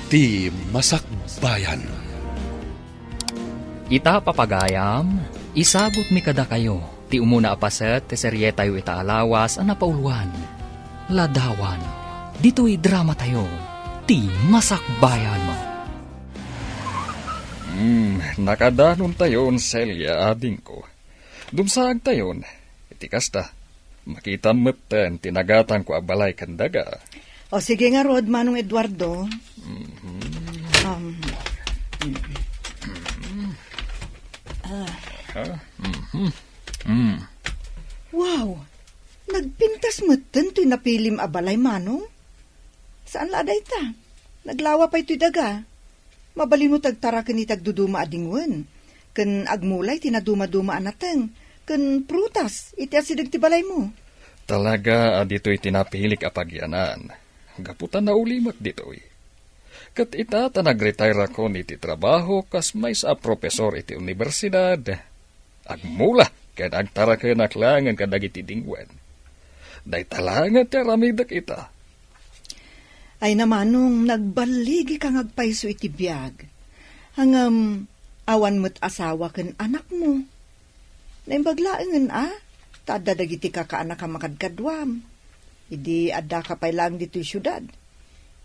Ti Masakbayan. Ita papagayam, isabot mi kada kayo, ti umuna apaset, ti serye tayo itaalawas, ang napauluan. Ladawan, dito'y drama tayo, ti Masakbayan mo. Nakadanon tayon, Celia, ading ko. Dumsaag tayon, iti kasta. Makita mo't tinagatan ko abalay kandaga. O sige nga, Rod, Manong Eduardo. Wow! Nagpintas mo to'y napilim abalay, Manong? Saan laday ta? Naglawa pa ito'y daga. Mabali mo tagtara kan itagduduma adingwen. Kan agmulay tinaduma-duma anateng. Kan prutas iti asidag ti balay mo. Talaga dito'y tinapilik apagyanan. Gaputan na ulimat dito'y. Kat itata nag-retire ako iti trabaho kas may sa profesor iti universidad. Agmula ken agtara ken naklangan kadag iti dingwen. Day talangan ti ramidak ita. Ay namanong nagbaligi kang agpaiso iti biyag. Hangam awan mo't asawa ken anak mo. Naimbaglaengen Tadadag iti kakaanak ka makadkadwam. Idi adda ka pay lang dito'y syudad.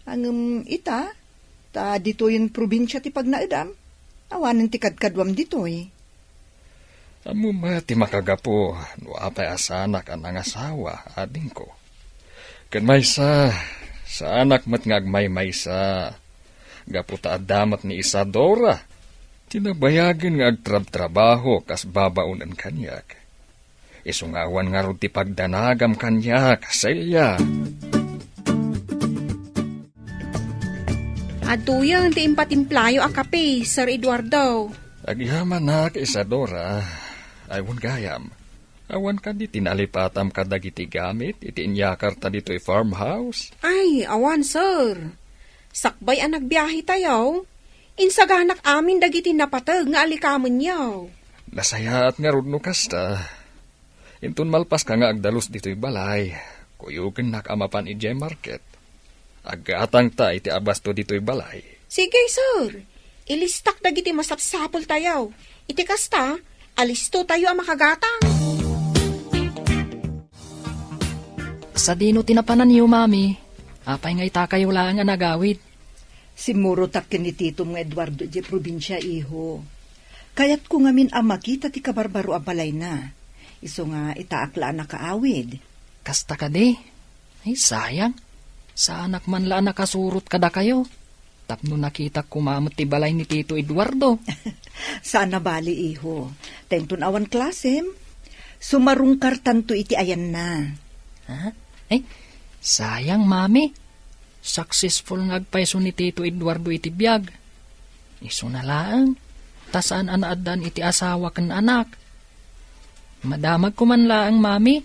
Hangam ita, ta dito yung probinsya ti pagnaedam. Awanin ti kadkadwam dito'y. Amo ti makagapo, no apay asanak ang nangasawa, ading ko. Ken maysa, sa anak mat ngagmay-maysa, gaputa adamat ni Isadora, tinabayagan nga agtrab-trabaho kas babaunan kanyak. Isungawan nga ron ti pagdanagam kanyak, Celia. Aduyang ti impatimplayo a kape, Sir Eduardo. Agyaman na kay Isadora, aywon gayam. Awan ka di tinalipatam ka dagiti gamit, iti inyakar ta dito'y farmhouse. Ay, awan, sir. Sakbay ang nagbiyahe tayo. Insaganak amin dagiti napatag nga alikaman yaw. Nasayaat nga rudno kasta. Intun malpas ka nga agdalos dito'y balay, kuyugan nakamapan ije market. Agatang ta iti abasto dito'y balay. Sige, sir. Ilistak dagiti masapsapol tayo. Iti kasta, alisto tayo ang makagatang. Sa dino tinapanan niyo, mami, apay nga ita kayo lang nga nagawid. Simuro takin ni Tito mga Eduardo di probinsya, iho. Kayat ko ngamin makita ti kabarbaro abalay na. Iso nga itaakla na kaawid. Kasta ka di. Ay, sayang. Sa anak man la nakasurot kada kayo. Tapno nakita kumamot ti balay ni Tito Eduardo. Sana bali, iho. Tentun awan klasem. Sumarungkar tanto iti ayan na. Ha? Ay, sayang, mami. Successful ngagpaiso ni Tito Eduardo iti biyag. Iso na lang. Tasaan anaadan iti asawa kan anak. Madamag ko man laang, mami.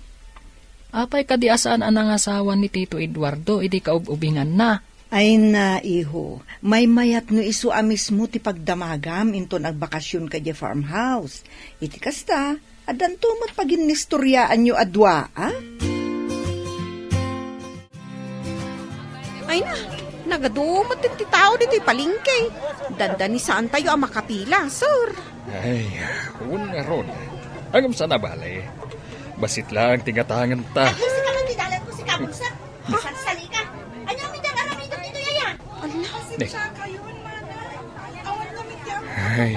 Apay kadi asaan anang asawa ni Tito Eduardo, idi kaububingan na. Ay na, iho. May mayat no iso amis mo ti pagdamagam into nagbakasyon ka di farmhouse. Iti kasta, adan tumot pagin nistoryaan nyo adwa, Ay na, nagadumot din ti tao dito'y palingke. Dandani saan tayo ang makapila, sir. Ay, un nga ron. Hanggang sa nabali. Basit lang tigatangan ta. Ay, si kaman didalan ko si Kabunsa. Sansali ka. Anya mi dang aramid dito yayan. Nek. Ay,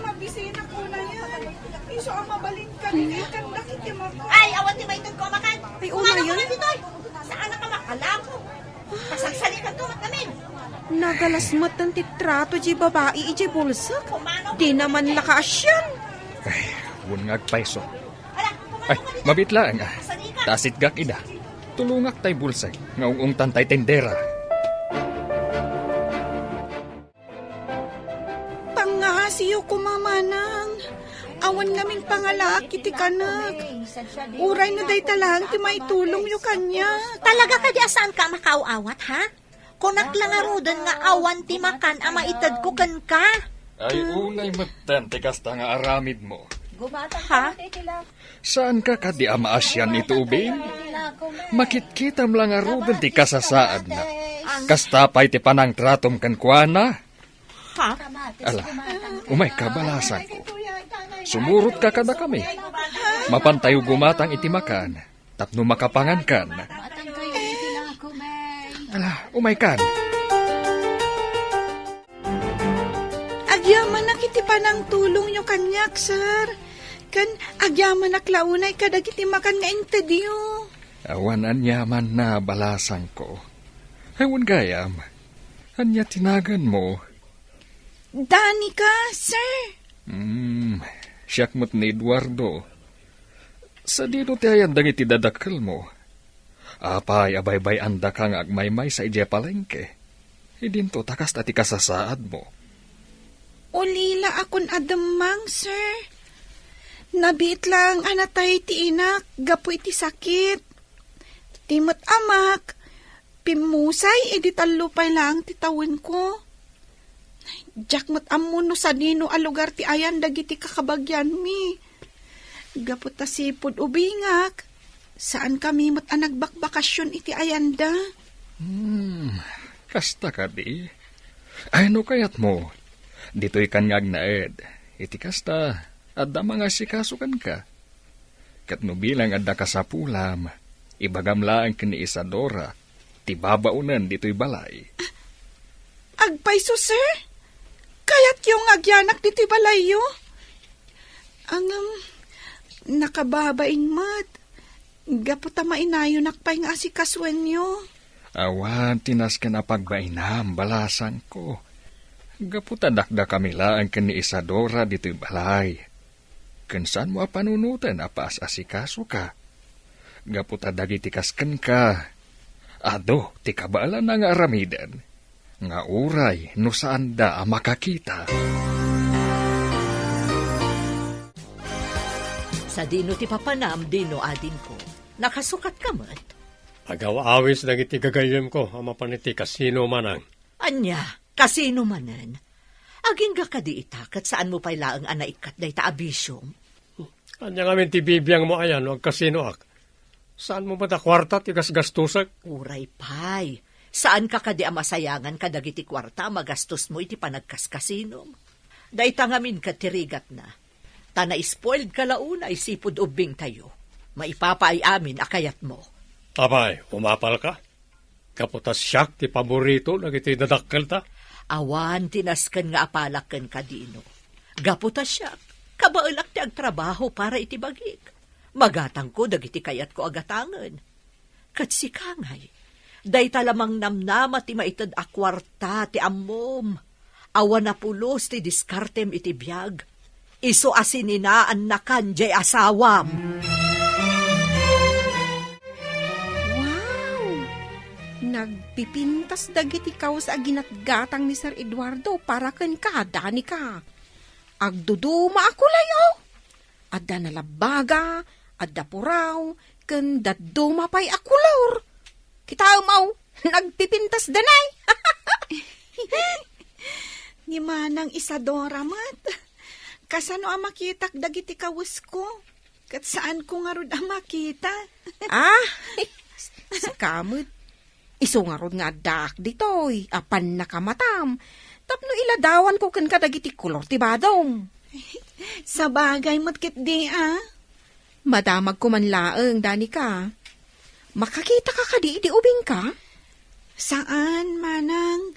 Mabisina ko na yan. Iso ang mabalin ka ni kan nakikimag. Ay, awan ti may tug ko makan. Ay, una Kumana ko yun. na dito. Saan na ka makalako? Pasagsali ka tumat namin. Nagalasmat ng titrato di babae iti bulsak. Kumano? Di naman lakaasyan. ay, un nga agpaiso. Ala, Ay, kumano ka dito? mabitlaan nga. Sali ka. Tasit gak ida. Tulungak tay bulsay. Nga ungungtan tay tendera. Pangasiyo kumamanang. Awan ngaming pangalaki ti kanak. Uray na day talang ti may tulong yu kanya. Talaga ka di asaan ka makaawat, ha? Kunak lang nga rodon nga awan ti makan ama itad ko kan ka. Ay, unay matan, ti kasta nga aramid mo. Ha? Saan ka kadi amaasyan ito, ubing? Makitkitam lang arudan ti kasasaan na. Kastapay ti panang tratom kan kuana. Ha? Ala, umay kabalasan ko. Sumurot ka kada kami. Mapantayo gumatang iti makan. Tapno makapangan kan. Ala, umay kan. Agyaman na kiti pa ng tulong nyo kanyak, sir. Kan agyaman na klaunay kadagiti makan nga intedyo. Awan anyaman na balasan ko. Ewan gayam. Anya tinagan mo. Dani ka, sir. Siyak mo't ni Eduardo. Sa dito tayan dang iti dadakkel mo. Apay abay-bay anda kang agmaymay sa ije palengke. Idinto takas ati kasasaad mo. Ulila akon adamang, sir. Nabit lang anatay ti inak, gapu iti sakit. Timot amak, pimusay edi talupay lang ti tawin ko. Jack mat amuno sa dino a lugar ti ayan dagiti kakabagyan mi. Gapu ta sipod ubingak, saan kami mat a nagbakbakasyon iti ayanda? Kasta ka di. Ay no kayat mo. Dito'y kanyag na ed. Iti kasta, adda mga sikasukan ka. Katno bilang adda ka sa pulam, ibagamlaan ka ni Isadora, ti babaunan dito'y balay. Agpayso, sir? Kaya't yung agyanak dito'y balayo? Ang, nakababain mat. Gapu ta mainayo nakpay nga asikaswan nyo. Awan, tinas ka na pagbainam, balasan ko. Gaputa dakda kami laan ka ni Isadora dito'y balay. Kansan mo a panunutan apas asikaso ka. Gaputa dagiti kasken ka. Ado, ti kabala na nga aramidan. Nga uray no saan da makakita. Sa dino ti papanam, dino adin ko. Nakasukat ka man. Agaw-awis dagiti gagayem ko, ama paniti kasino manang. Anya, kasino manan. Aging ga kadi itakat saan mo pay laang anaikat day ta abisyong. Anya ngamin ti bibiyang mo ayan, wag kasino ak. Saan mo ba ta kwarta ti gasgastusak? Uray pay. Saan ka kadi amasayangan kadagiti kwarta magastos mo iti panagkaskasinom. Day tangamin ka tirigat na. Ta na-spoiled ka launa isipod ubing tayo. Maipapaay amin akayat mo. Abay, umapal ka. Kaputas siyak ti paborito nagiti dadakkel ta. Awan tinasken nga apalaken kadino. Gaputa siya, kabaalak ti agtrabaho para iti bagik. Magatang ko dagiti kayat ko agatangan. Kat si Kangay, day talamang namnama ti maitad akwarta ti ammom. Awan na pulos ti diskartem iti biyag. Iso asininaan na kanjay asawam. Nagpipintas dagiti kaos a ginatgatang ni Sir Eduardo para ken kadani ka. Agduduma ako layo. Adda nalabaga, adda puraw, ken daduma pay akulor. Kita umaw, nagpipintas danay. Ni manang Isadora mat. Kasano ang makitak dagiti kawas ko? Kat saan ko nga rod ang makita? Si kamot. Iso nga rod nga dak ditoy, apan nakamatam. Tapno iladawan ko ken kadagiti kulor ti badong. Sa bagay matkit di Madamag ko man laeng, dani ka. Makakita ka kadi di ubing ka? Saan, manang?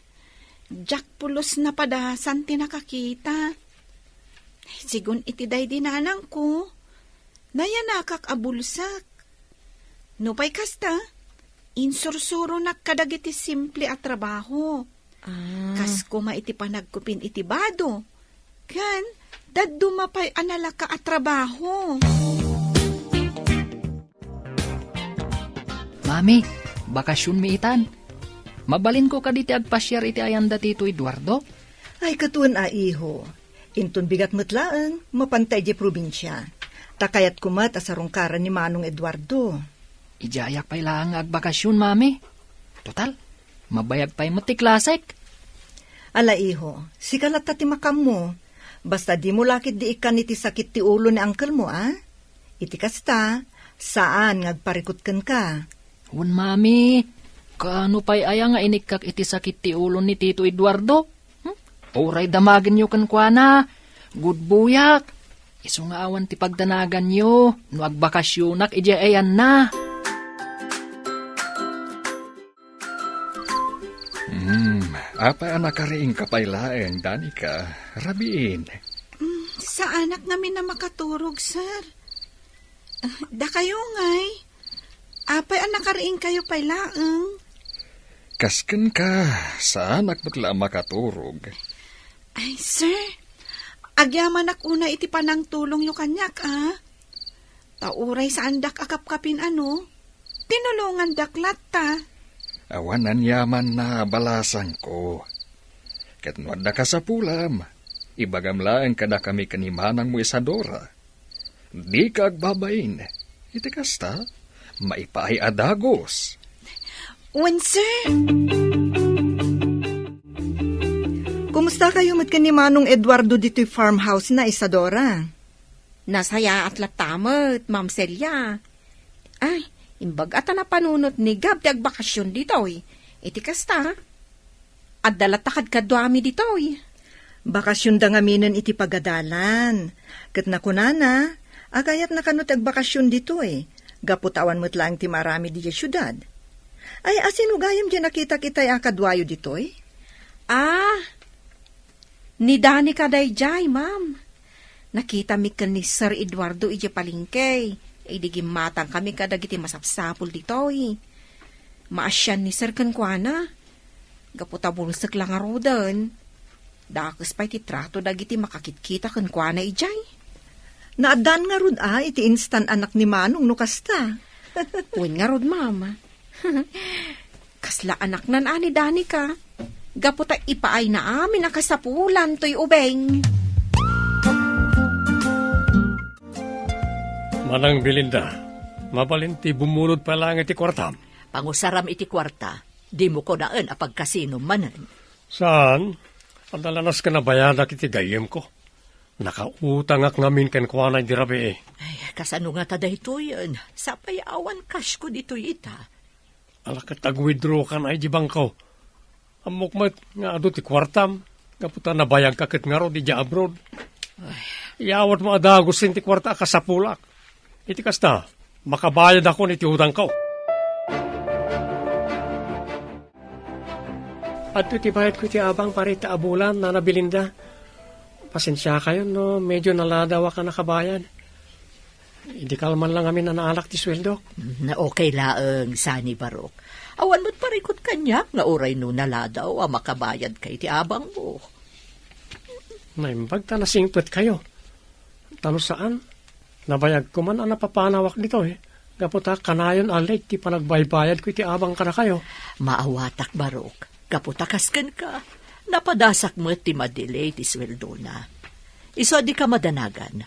Jack pulos na padasan tinakakita. Sigun iti day dinanang ko. Nayanakak abulsak. Nupay kasta, insursuro nakadagiti simple at trabaho. Kas kuma iti panagkupin iti bado. Kan, dadumapay analaka at trabaho. Mami, bakasyon mi itan. Mabalin ko kaditi agpasyar iti ayanda tito Eduardo. Ay katun iho. Intun bigat matlaang, mapantay di probinsya. Takayat kumat asarungkaran ni Manong Eduardo. Ijayak pa'y lang agbakasyon, mami. Total, mabayag pa'y matiklasek. Ala iho, si kalat ti makam mo. Basta di mo lakit di ikan iti sakit ti ulo ni uncle mo, Iti kasta, saan ngagparikot ka? Wan, mami, kaano pa'y aya nga inikak iti sakit ti ulo ni Tito Eduardo? Oray damagin nyo kan kwa na. Good buyak. Isu nga awan ti pagdanagan nyo. No agbakasyonak, ije ayan na. Apa anak kariing kapailaeng, Danica? Rabiin. Sa anak namin na makaturog, sir. Da kayo ngay. Apay anak kariing kayo pailaeng. Kasken ka, sa anak batla makaturog. Ay, sir. Agyaman una iti panang tulong yung kanyak, Tauray sa andak akap-kapin tinulungan daklat ta. Awanan yaman na balasan ko. Katnuad da ka sa pulam, ibagam laeng kada kami kanimanang mo Isadora. Di ka agbabain, iti kasta, maipaay adagos. Wen, sir. Kumusta kayo mat ni Manong Eduardo dito'y farmhouse na, Isadora? Nasaya at latamat, Ma'am Celia. Ay, imbag ata na panunot ni Gab ti agbakasyon ditoy. Iti kasta, at dalatakad kadwami ditoy. Bakasyon da ngaminan iti pagadalan. Kat nakunana, agayat na kanot agbakasyon dito Gaputawan mo't lang ti marami di syudad. Ay, asino gayam dyan nakita kita'y akadwayo dito Ni Danica dayjay, ma'am. Nakita mi kan ni Sir Eduardo ije palingkay. Idigim matang kami kadagiti masapsapul ditoy. Maasyan ni Sir kankwana. Gaputabulsek lang arodan. Dakes pa iti trato dagiti makakitkita kankwana ijay. Naadan nga rod iti instant anak ni Manong no kasta. Uwin nga rod, ma'am. Kasla anak nan ani Danica. Gaputa ipaay na amin nakasapulan to'y ubeng. Manang Belinda, mabalinti bumulod pa lang iti kwartam. Pangusaram iti kwarta, di mo ko naan apagkasino manan. Saan? Ang dalanas ka na bayadak iti gayem ko. Nakautangak ngamin ken kuanay di rabi Ay, kasano nga tada ito yun? Sa payawan cash ko dito ita. Alakat ag-withdraw ka na ijibang ko. Amukmat nga ado ti kwartam. Kaputa nabayag kakit nga ro di ja abroad. Iawat mo adagos ti kwarta kasapulak. Iti kasta, makabayad ako niti utang ko. At iti bayad ko ti abang parita abulan na nabilinda. Pasensya kayo no, medyo naladawa ka nakabayad. Hindi kalman lang amin na naalak ti sweldo. Na okay laeng, Sani Barok. Awan mo't parikot kanya, nga oray no naladaw, makabayad kay ti abang mo. Naimbag ta nasingpet kayo. Talo saan? Nabayag ko man ang napapanawak nito Gaputa kanayon alay ti panagbaybayad ko iti abang ka na kayo. Maawatak, Barok. Kaputakas ka. Napadasak mo ti madelay ti sweldo na. Iso di ka madanagan.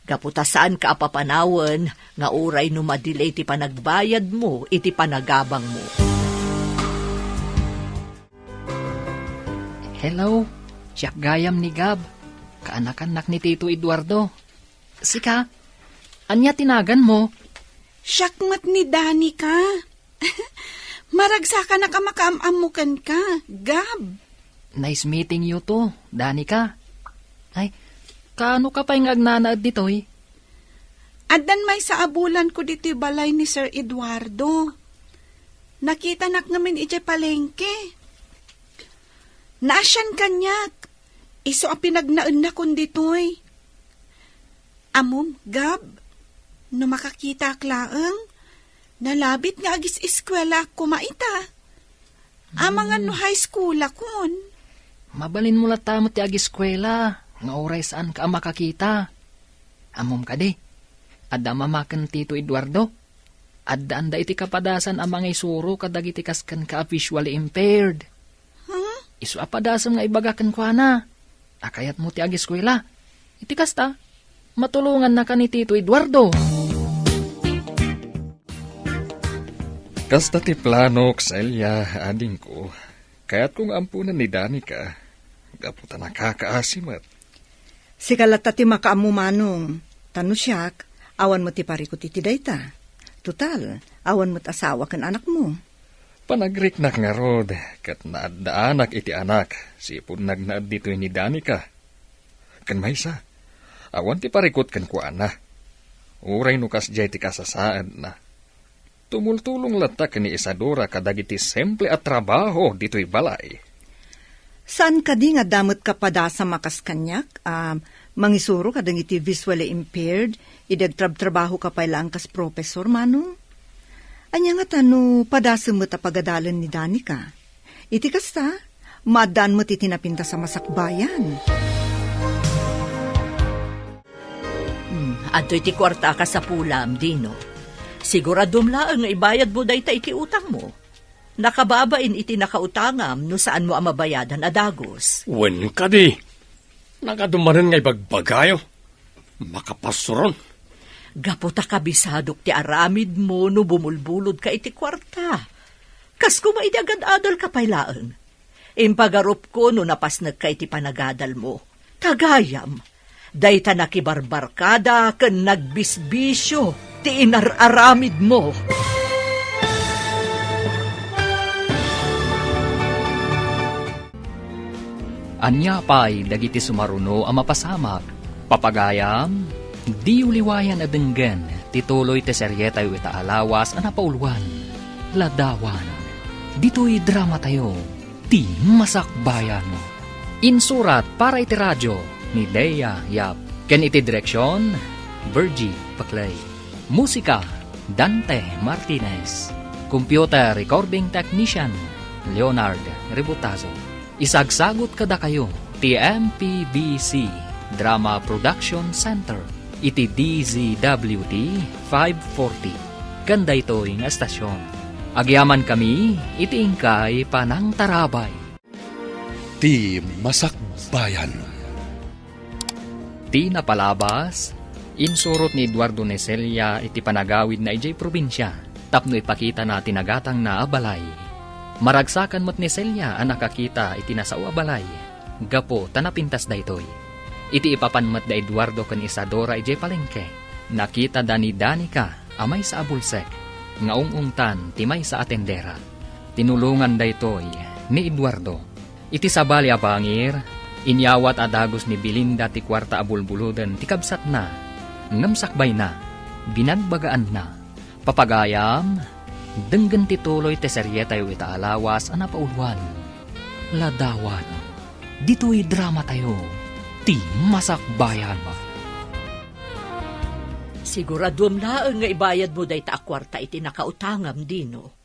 Gaputa saan ka apapanawan nga oray no madelay ti panagbayad mo iti panagabang mo. Hello, siyak gayam ni Gab. Kaanak-anak ni Tito Eduardo. Sika, anya tinagan mo? Syakmat ni Danica. Maragsa ka na ka makaamamukan ka, Gab. Nice meeting you to, Danica. Ay, kaano ka pa'y agnanaad ditoy? Adan may sa abulan ko dito'y balay ni Sir Eduardo. Nakita nak namin ije palengke. Naasyan kanyak. Iso ang pinagnaan na kun dito'y. Amom, Gab, no makakita klaeng, nalabit nga agis eskwela kumaita. Amangan no high school akon. Mabalin mo latamo ti agiskwela, nga oray saan ka makakita. Amom ka di, adda mamakan Tito Eduardo. Adda anda iti kapadasan amang isuro kadagiti kaskan ka visually impaired. Isu apadasan nga ibagakan kwa na. Akayat mo ti agiskwela. Iti kasta, matulungan na ka ni Tito Eduardo. Kasta ti plano, Celia, ading ko. Kaya't kung ampunan ni Danica, gaputa nakakaasimat. Si kalata ti makaamu manong, tano siyak, awan mo ti parikot iti dayta. Total, awan mo't asawa kan anak mo. Panagriknak nga rod, kat naadaanak iti anak, sipod nagnaad dito ni Danica. Kan maysa, awan ti parikot kan kuana. Uray nukas jay ti kasasaan na. Tumultulong latak ni Isadora kadagiti simple at trabaho dito'y balay. Saan ka di nga damot ka pada sa makas kanyak? Mangisuro ka iti visually impaired, idagtrab-trabaho ka pa ilang kas professor, manong? Anya nga tano, padasa mo tapagadalan ni Danica. Iti kasta, madaan mo titinapinta sa masakbayan. Adto iti kwarta ka sa pulam, Dino. Siguradom laang nga ibayad mo dayta iti utang mo. Nakababain iti nakautangam no saan mo amabayadan adagos. Wen ka di. Nakadumanan nga ibagbagayo. Makapasuron. Gaputa kabisadok ti aramid mo no bumulbulod ka iti kwarta. Kas kumaidi agad adal ka pailaan. Impagarup ko no napasnag ka iti panagadal mo. Tagayam. Dayta nakibarbarkada ken nagbisbisyo ti inararamid mo. Anya pa'y dagiti sumaruno ang mapasamak. Papagayam, di uliwayan adenggen, tituloy te seryetay wita alawas ang napauluan. Ladawan, dito'y drama tayo, ti masakbayan. Insurat para iti radyo ni Lea Yap. Ken iti direksyon, Virgie Paclay. Musika, Dante Martinez. Computer Recording Technician, Leonard Rebutazo. Isagsagot kada kayo, TMPBC Drama Production Center, iti DZWT 540. Ganda ito yung estasyon. Agyaman kami, iti ingkay panang tarabay. Ti Masakbayan. Ti napalabas, insurot ni Eduardo Neselia iti panagawid na ijay probinsya, tapno ipakita na tinagatang na abalay. Maragsakan mo't ni Celia ang nakakita iti nasao abalay. Gapo tanapintas daytoy. Iti ipapanmat da Eduardo kan Isadora ijay palengke. Nakita da ni Danica amay sa abulsek. Ngaungungtan timay sa atendera. Tinulungan daytoy ni Eduardo. Iti sabali abangir, inyawat adagos ni Belinda ti kwarta abulbuludan ti kabsat na. Ngamsakbay na, binagbagaan na. Papagayam, denggan tituloy te seryetay wita alawas ang napauluan. Ladawan, dito'y drama tayo, ti masakbayan. Siguradom laang nga ibayad mo dayta akwarta iti nakautangam, Dino.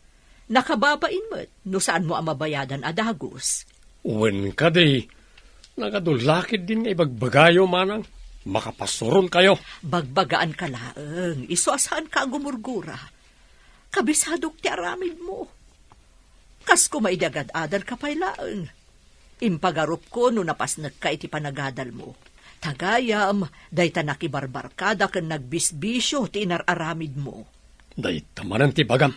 Nakababain mo't no saan mo amabayadan adagos. Wen ka di. Nakadulakid din nga ibagbagayo manang. Makapasuron kayo. Bagbagaan ka laang, iso asahan ka gumurgura. Kabisadok ti aramid mo. Kas kumaidagad-adal ka pailaan. Impagarup ko no napasnag ka iti panagadal mo. Tagayam, dayta nakibarbarkada ken nagbisbisyo ti inararamid mo. Dayta manan ti bagam.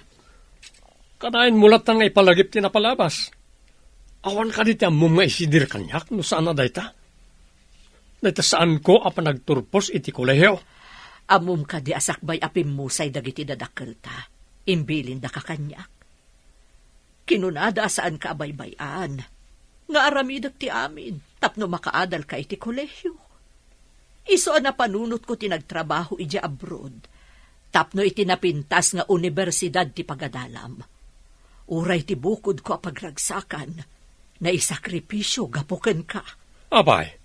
Kanain mulat nga ipalagip ti napalabas. Awan ka diti amum nga isidir kanyak no saan na dayta. Dayta saan ko apa nagturpos iti kolehiyo. Amum ka di asakbay apim musay dagiti dadakelta. Imbilin da ka kanyak. Kinunada saan ka abaybayan. Nga aramidak ti amin. Tapno makaadal ka iti kolehiyo. Iso na panunot ko tinagtrabaho iti abroad. Tapno iti napintas nga universidad ti pagadalam. Uray ti bukod ko apagragsakan. Na isakripisyo gapuken ka. Abay,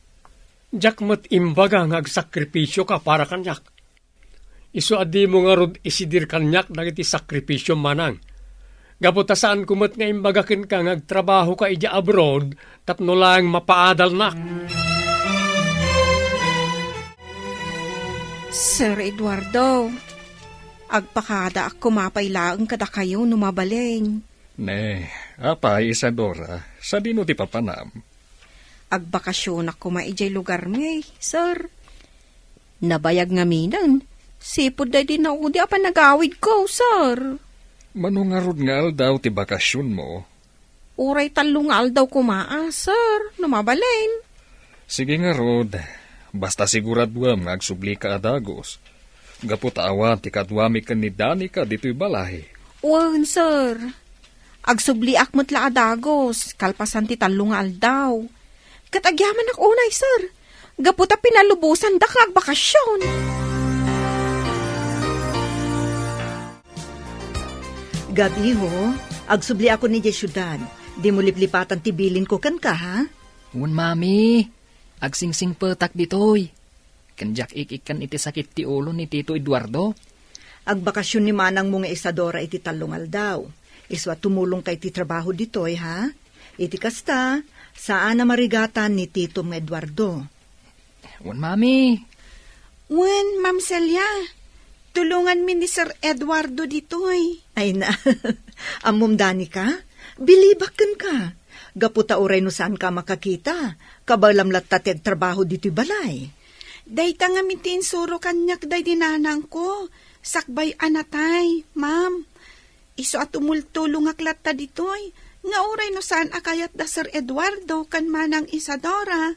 jak mat imbaga nga agsakripisyo ka para kanyak. Iso adi mo nga rod isidir kanyak dagiti sakripisyo manang. Gaputa saan kumat nga imbagakin ka nga agtrabaho ka ija abroad tapno lang mapaadal na. Sir Eduardo, agpakada ako mapailaang kada kayo numabaleng. Ne, apay Isadora, sa dino ti papanam. Agbakasyon ako maijay lugar may, sir. Nabayag nga minan, sipod da din ako di apa nagawid ko, sir. Manungarod nga daw ti bakasyon mo. Uray talungal daw kumaa, sir, numabaleng. Sige nga rod, Basta siguraduam nga agsubli ka adagos. Gapot awan ti kadwami ken ni Danica dito'y balay. Wan, sir. Agsubli akmat la adagos, kalpasan ti talong aldaw. Katagyaman ak unay, sir. Gaputa pinalubusan dak nga agbakasyon. Gabi ho, agsubli ako ni syudad. Di mo liplipatan tibilin ko kan ka, ha? Un mami, agsingsing petak ditoy. Kanjak ikikan iti sakit ti ulo ni Tito Eduardo. Agbakasyon ni manang mo nga Isadora iti talungal daw. Iswa tumulong kay ti trabaho ditoy, ha? Iti kasta, saan na marigatan ni Tito Eduardo? Un mami, Wen, Ma'am Celia, tulungan mi ni Sir Eduardo ditoy. Ay na, amom Danica, bilibakan ka. Gaputa uray no saan ka makakita. Kabalamlat tateg trabaho dito'y balay. Dayta nga mitin suro kanyak day dinanang ko. Sakbay anatay, ma'am. Iso at umultulong aklat ta ditoy. Nga uray no saan akayat da Sir Eduardo kan manang Isadora.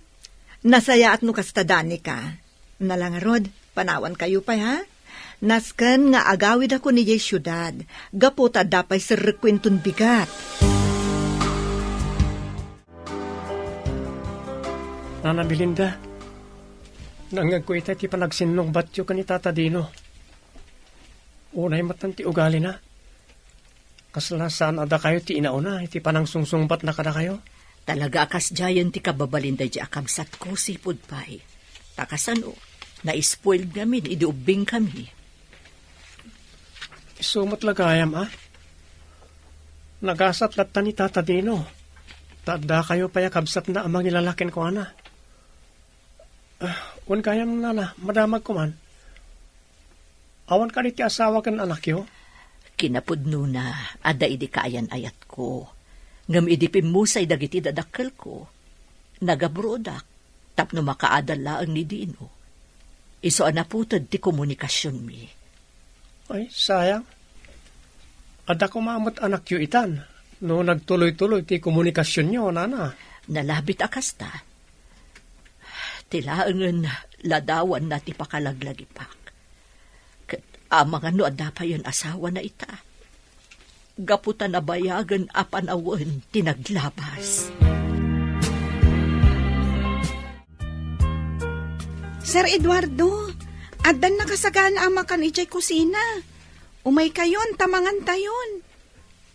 Nasaya at no kasta Danica. Nalangarod, panawan kayo pa, ha? Nasken nga agawid ako ni syudad. Gaputa dapay sir rekwentun bigat. Nana Belinda, nangagkuita ti panagsinlong batyo ka ni Tata Dino. Unay matan ti ugali na. Kaslasaan ada kayo ti inauna, iti panang sungsungbat na kada kayo. Talaga akas jayan ti kababalinda di akabsat ko sipod pa'y. Takasano, na-spoiled namin, idiubing kami. Isumot lagayam, ah. Nagasat latta ni Tata Dino. Tada kayo paya kabsat na amang ilalakin ko, ana. Wan kayam nana, madamag ko man. Awan ka ti asawa kan anak yo? Kinapudno na, ada idi kaayan ayat ko. Ngam idipim mo sa idagiti dadakkel ko. Nagabrodak, tapno makaadala ang ni Dino. Iso anaputad ti komunikasyon mi. Ay, sayang. Ada ko maamot anak yo itan. No nagtuloy-tuloy ti komunikasyon nyo, nana. Nalabit akasta. Tilaangan ladawan na ti pakalaglagipak. Kat amang ano ada pa yun asawa na ita. Gaputan na bayagan apan awan tinaglabas. Sir Eduardo, adan nakasagana ang makan ijay kusina. Umay kayon, tamangan tayon.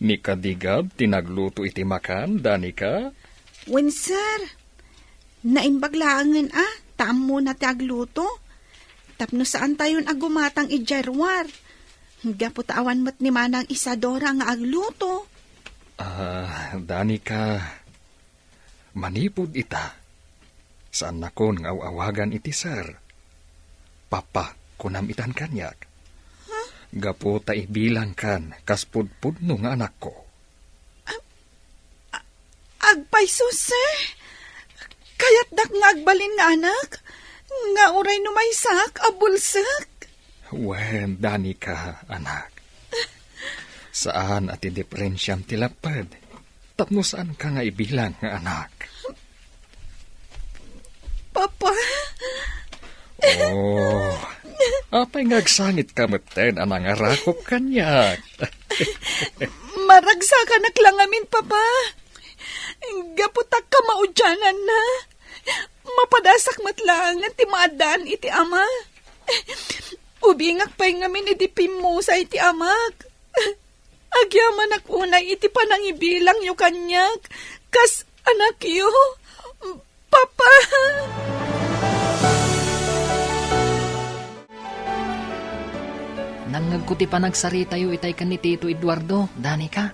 Ni kadigab tinagluto iti makan, Danica? Wen, sir, naimbaglaangan tamo na ti agluto. Tapno saan tayon agumatang ijarwar. Gapot awan mo't ni manang Isadora nga agluto. Danica, manipod ita. Saan na kon nga awagan iti sir? Papa, kunam itan kanyak. Gapo ta ibilang kan, kaspudpudno nga anak ko. Agpayso, sir. Kaya't dak nga agbalin nga anak. Nga uray numaysak, abulsak. Wen, Danica, anak. Saan at indiferensyam tilapad? Tapno saan ka nga ibilang nga anak? Papa. Oh, apay ngagsangit ka maten anang arakop kanyak. Maragsakan lang amin, Papa. Gaputak ka maudyanan na. Mapadasak matlang at timadan iti ama. Ubingak pa'y ngamin iti pimusa iti amak. Agyaman ak unay iti panangibilang yu kanyak. Kas anak yu. Papa. nangagkuti pa nagsarita yu itay kan ni Tito Eduardo, Danica.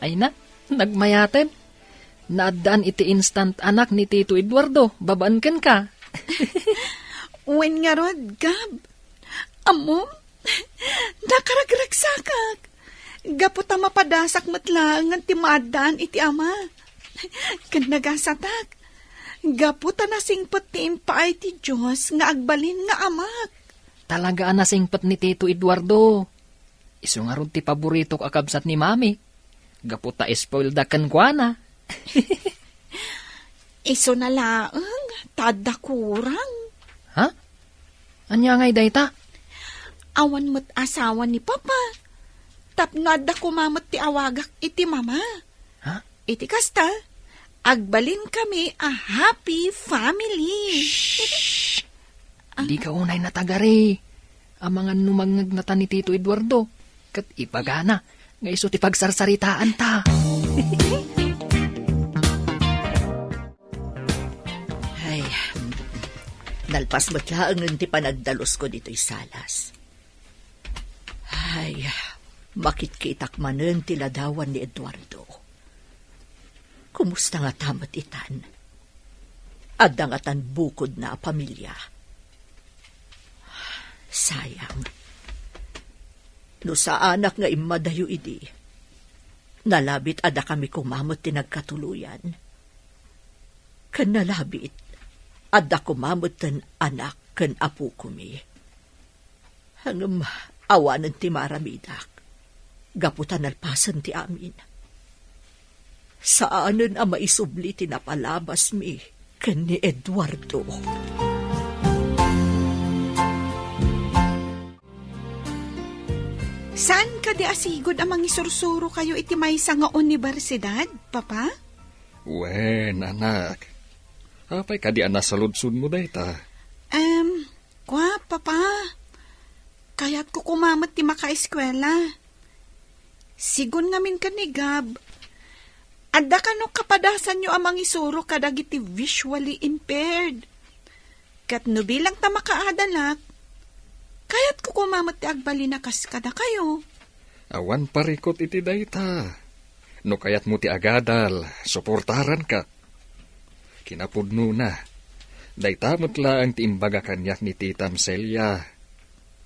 Ay na, nagmayaten. Naadaan iti instant anak ni Tito Eduardo, babaan kan ka. Wen nga rod, Gab. Amom, nakaragragsakak. Gaputa mapadasak matlang ang timadaan iti ama. Kan nagasatak. Gaputa nasingpot ti impaay ti Diyos nga agbalin nga amak. Talaga nasingpat ni Tito Eduardo. Isu nga ron ti paborito kakabsat ni Mami. Gaputa spoiled kan kwa na. Iso na laang, tada kurang. Anya ngay dayta? Awan mo't asawa ni Papa. Tapnad ako mamot ti awagak iti mama. Ha? Iti kasta, agbalin kami a happy family. Di ka unay natagari. Ang mga numangag na ta ni Tito Eduardo. Kat ipagana. Nga iso ti pagsarsaritaan ta. Ay, nalpas mo't laang ti panagdalos ko dito'y salas. Ay, makitkitak manen ti ladawan ni Eduardo. Kumusta nga tamat itan? Adangatan bukod na pamilya. Sayang. No sa anak nga imadayo idi, nalabit ada kami kumamot ti nagkatuluyan. Kan nalabit, ada kumamot ten anak kan apu kumi. Hangam awanan ti maramidak, gaputan alpasan ti amin. Saanan ang maisubli ti napalabas mi kan ni Eduardo. Saan ka di asigod amang isursuro kayo iti maysa nga universidad, Papa? Wen, anak. Apay ka di nasaludsud mo dayta? Papa. Kaya't ko kumamat ti makaeskwela. Sigun ngamin ka ni Gab. Adda ka no kapadasan nyo amang isuro kadagiti visually impaired. Kat no bilang ta makaadalak, kaya't ko kumamat ti agbali na kaskada kayo. Awan parikot iti dayta. No kayat mo ti agadal, suportaran ka. Kinapudno na. Dayta mutla ang tiimbaga kanyak ni Titam Celia.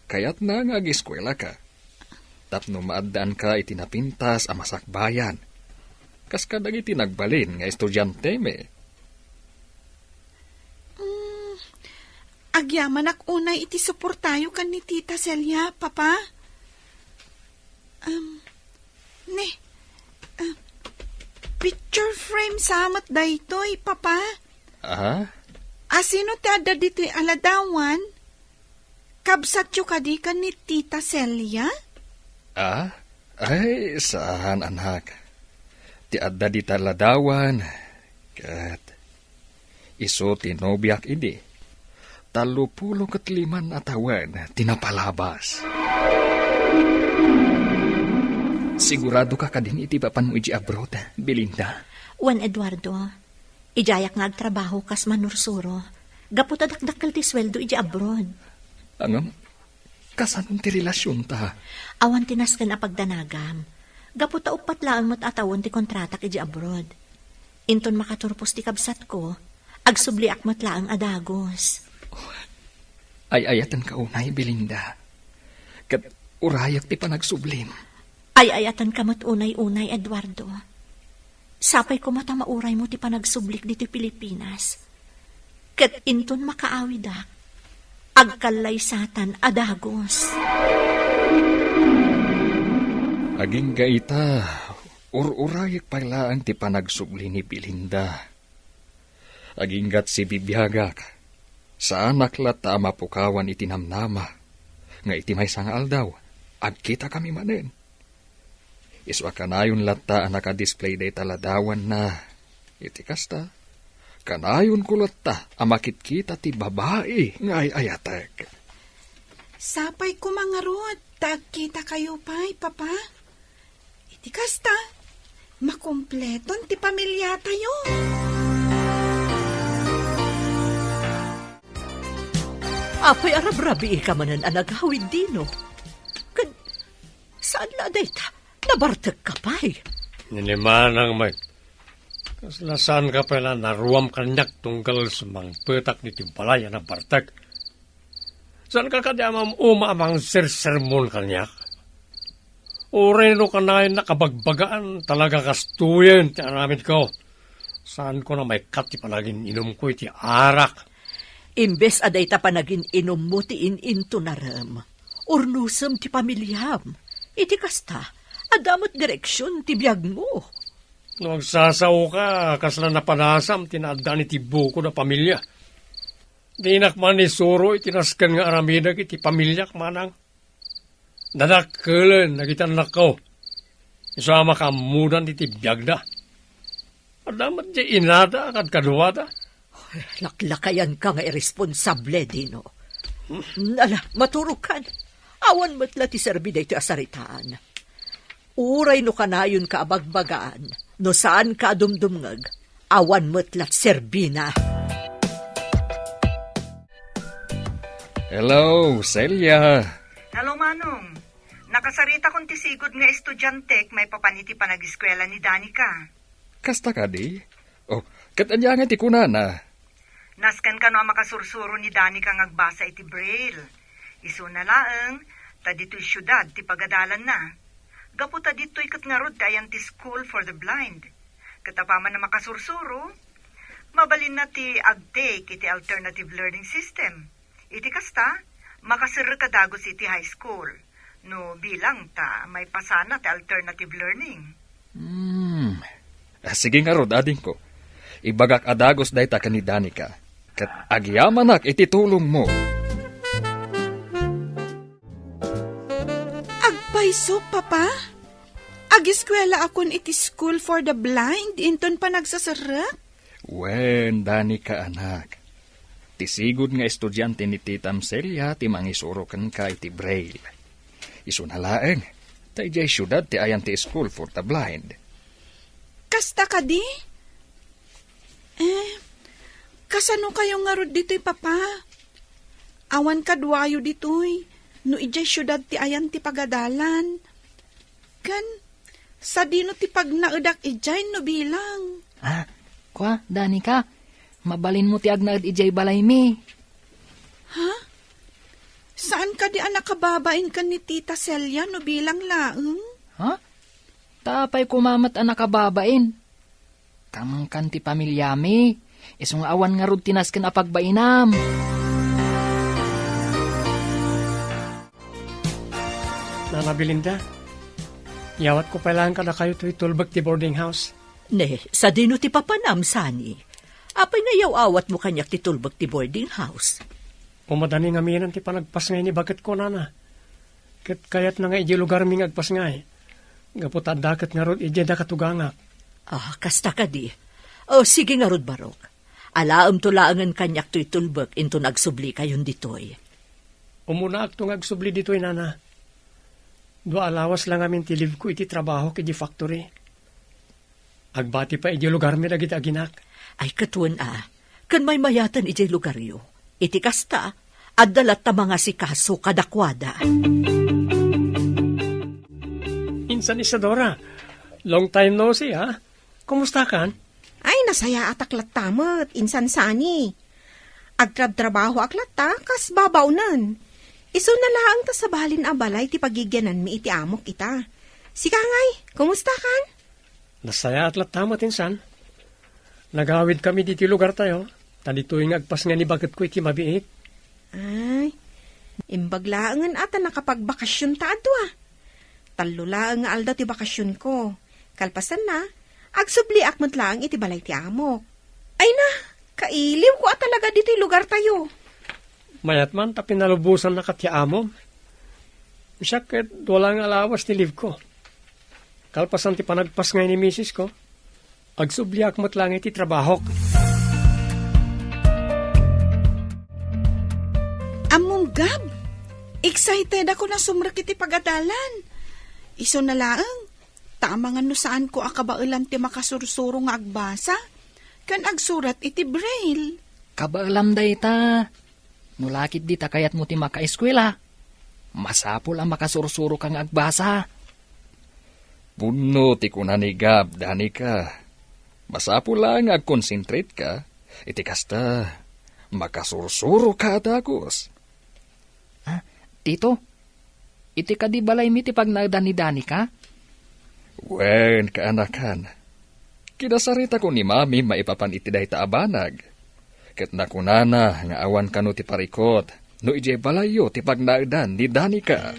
Kayat na nga agiskwela ka. Tapno maadaan ka itinapintas a masakbayan. Kas kadag itinagbalin nga estudyante me. Agyaman ak unay iti suportayo kan ni Tita Celia, Papa. Picture frame samat daytoy, Papa. Aha? Asino ti adda dito aladawan? Kabsat yu kadi kan ni Tita Celia? Ah? Ay, saan anak? Ti adda di taladawan. Kat, iso tinobyak idi. 35 atawan tinapalabas. Sigurado ka kadin iti papan mo iji abroad, Belinda? Juan Eduardo, ijayak nga agtrabaho kas manursuro. Gaputa dakdakkel ti sweldo iji abroad. Angam, kasanong ti relasyon ta? Awan tinasken a pagdanagam. Gaputa upat laang mo't atawon ti kontratak iji abroad. Inton makaturpos ti kabsat ko, agsubli akmat laang adagos. Ay ayatan ka unay, Belinda. Kat urayak ti panagsublim. Ay ayatan kamot unay-unay, Eduardo. Sapay ko mata mauray mo ti panagsublik dito Pilipinas. Kat inton makaawidak, agkalay satan adagos. Aging gaita, urayak pala ang ti panagsubli ni Belinda. Aginggat si bibiyagak, sa anak lata mapukawan itinamnama, nga iti may sangal daw, agkita kami manen. Iswa kanayon lata ang nakadisplay day taladawan na, iti kasta, kanayon ko lata amakit kita ti babae nga ay ayatek. Sapay ko mga rod, tagkita kayo pa'y, Papa. Iti kasta, makumpleton ti pamilya tayo. Apay arabrabi ka manan anagawid dino. Kan, saan la dayta? Nabartag ka pa'y. Ninimanang may. Kaslasan ka pala naruam kanyak tunggal sa mga petak ni Timpalaya na bartag. Saan ka kadamam amang sermon kanyak? Ureno ka na nakabagbagaan talaga kastuyan ti aramid ko. Saan ko na may kati palagin inom ko iti arak. Imbes aday ta panagin inom mo ti ininto naram. Urnusam ti pamilyam. Iti kasta, adamot direksyon ti biyag mo. Nagsasaw ka, kasla napanasam, tinaadaan iti buko na pamilya. Di man ni suro itinaskan nga aramidag iti pamilyak manang. Dadakkelan nagitan nakaw. Isama ka mudan iti biyag da. Adamat di inada kad kaduwada. Laklakayan ka nga irresponsable, Dino. Ala, maturukan. Awan matla ti serbi da ito asaritaan. Uray no kanayon ka abagbagaan, no saan ka adumdumngag, awan matlat serbina. Hello, Celia. Hello, Manong. Nakasarita kong tisigod nga estudyante may papaniti pa nag-eskwela ni Danica. Kasta ka di? Oh, katanyang ti kunana. Naskan ka no ang makasursuro ni Danica ngagbasa iti Braille. Isu na laeng, ta dito'y syudad ti pagadalan na. Gapu ta dito'y katngarod tayan ti School for the Blind. Katapaman na makasursuro, mabalin na ti agtake iti alternative learning system. Iti kasta, makasir ka dagos iti high school. No bilang ta may pasana ti alternative learning. Sige nga rod, ading ko. Ibagak adagos day ta ni Danica. Kat agyamanak iti tulong mo. Agpayso, Papa? Agiskwela akon iti School for the Blind, inton pa nagsasarak? Wen, Danica anak. Tisigod nga estudyante ni Titam Celia ti mangisurokan ka iti Braille. Isu na laeng, ta ijay syudad ti ayan ti School for the Blind. Kasta ka di? Kasano kayo nga rod dito'y, Papa? Awan kadwayo dito'y, no ijay syudad ti ayan ti pagadalan. Kan, sa dino ti pagnaudak ijay no bilang. Kwa, Danica, mabalin mo ti agnaad ijay balay mi. Saan ka di anak kababain ka ni Tita Celia no bilang laeng? Tapay kumamat anak kababain. Kamang kanti pamilyami. Isong awan nga rod tinasken a pagbainam. Nana Belinda, yawat ko pailangan ka na kayo to'y tulbag ti boarding house. Ne, sa dino ti papanam, Sani. Apay nga yaw awat mo kanyak ti tulbag ti boarding house. Pumadani nga minan ti panagpas ngay ni bakit ko, Nana. Kayat na nga iji lugar mi ngagpas ngay. Gapot dakat nga rod iji da katugangak. Kasta ka di. Sige nga rod, Barok. Alaam tulaangan kanyak to'y tulbag into nagsubli kayon ditoy. Umuna ak tong agsubli dito'y, Nana. Dua alawas lang amin ti live ko iti trabaho kiti factory. Agbati pa iti lugar mi dagiti aginak. Ay katuan kan may mayatan iti lugar yo. Iti kasta, adalat ta mga sikaso kadakwada. Insan Isadora, long time no see, ha? Kumusta kan? Ay, nasaya at aklat tamat, insan Sani. Agtrab-trabaho aklat ta, kas babaw nan. Iso na lang ta sa balin abalay ti pagigyanan mi iti amok ita. Sika ngay, kumusta kan? Nasaya at tamat, insan. Nagawid kami diti lugar tayo. Talito'y ngagpas nga ni bakit ko iti mabiit. Ay, imbaglaangan ata nakapagbakasyon ta adwa. Talulaang nga alda ti bakasyon ko. Kalpasan na, agsubli akmat lang iti balay ti amok. Ay na, kailiw ko talaga dito lugar tayo. Mayat man, tapinalubusan na katiamom. Siyak, wala nga alawas ti live ko. Kalpasan ti panagpas ngay ni misis ko. Agsubli akmat lang iti trabaho. Among Gab, excited ako na sumrak iti pagadalan. Iso na laeng, tama nga no saan ko akabailan ti makasursuro nga agbasa, kan agsurat iti Braille. Kabaalam day ta. Nulakit di ta kayat mo ti makaeskwela. Masapol ang makasursuro kang agbasa. Puno ti kunanigab, Danica. Masapo lang agkonsentrate ka. Iti kasta, makasursuro ka dagos. Tito, iti ka di balay mi ti pagnagda ni Danica? Wen, kaanakan. Kinasarita ko ni Mami maipapan iti day taabanag. Ket nakunana nga awan kano ti parikot, no ije balayo ti pagnagdan ni Danica.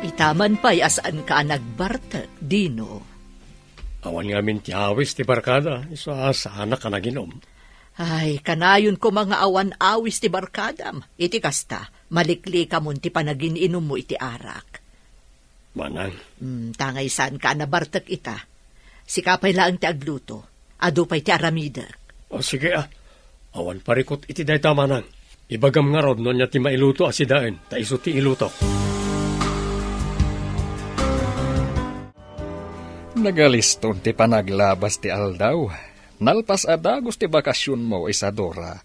Itaman pa'y asaan ka nagbarta, Dino. Awan nga min ti awis ti barkada, iso sana ka naginom. Ay, kanayon ko mga awan awis ti barkadam. Iti kasta, malikli ka mon ti panagininom mo iti arak. Manang, Tangay saan ka nabartak ita. Sikapay lang ti agluto. Adupay ti aramidak. o sige awan parikot iti dayta manang. Ibagam nga rod no niya ti mailuto asidaen, ta iso ti ilutok. Nagaliston ti panaglabas ti aldaw. Nalpas adagos ti bakasyon mo, Isadora.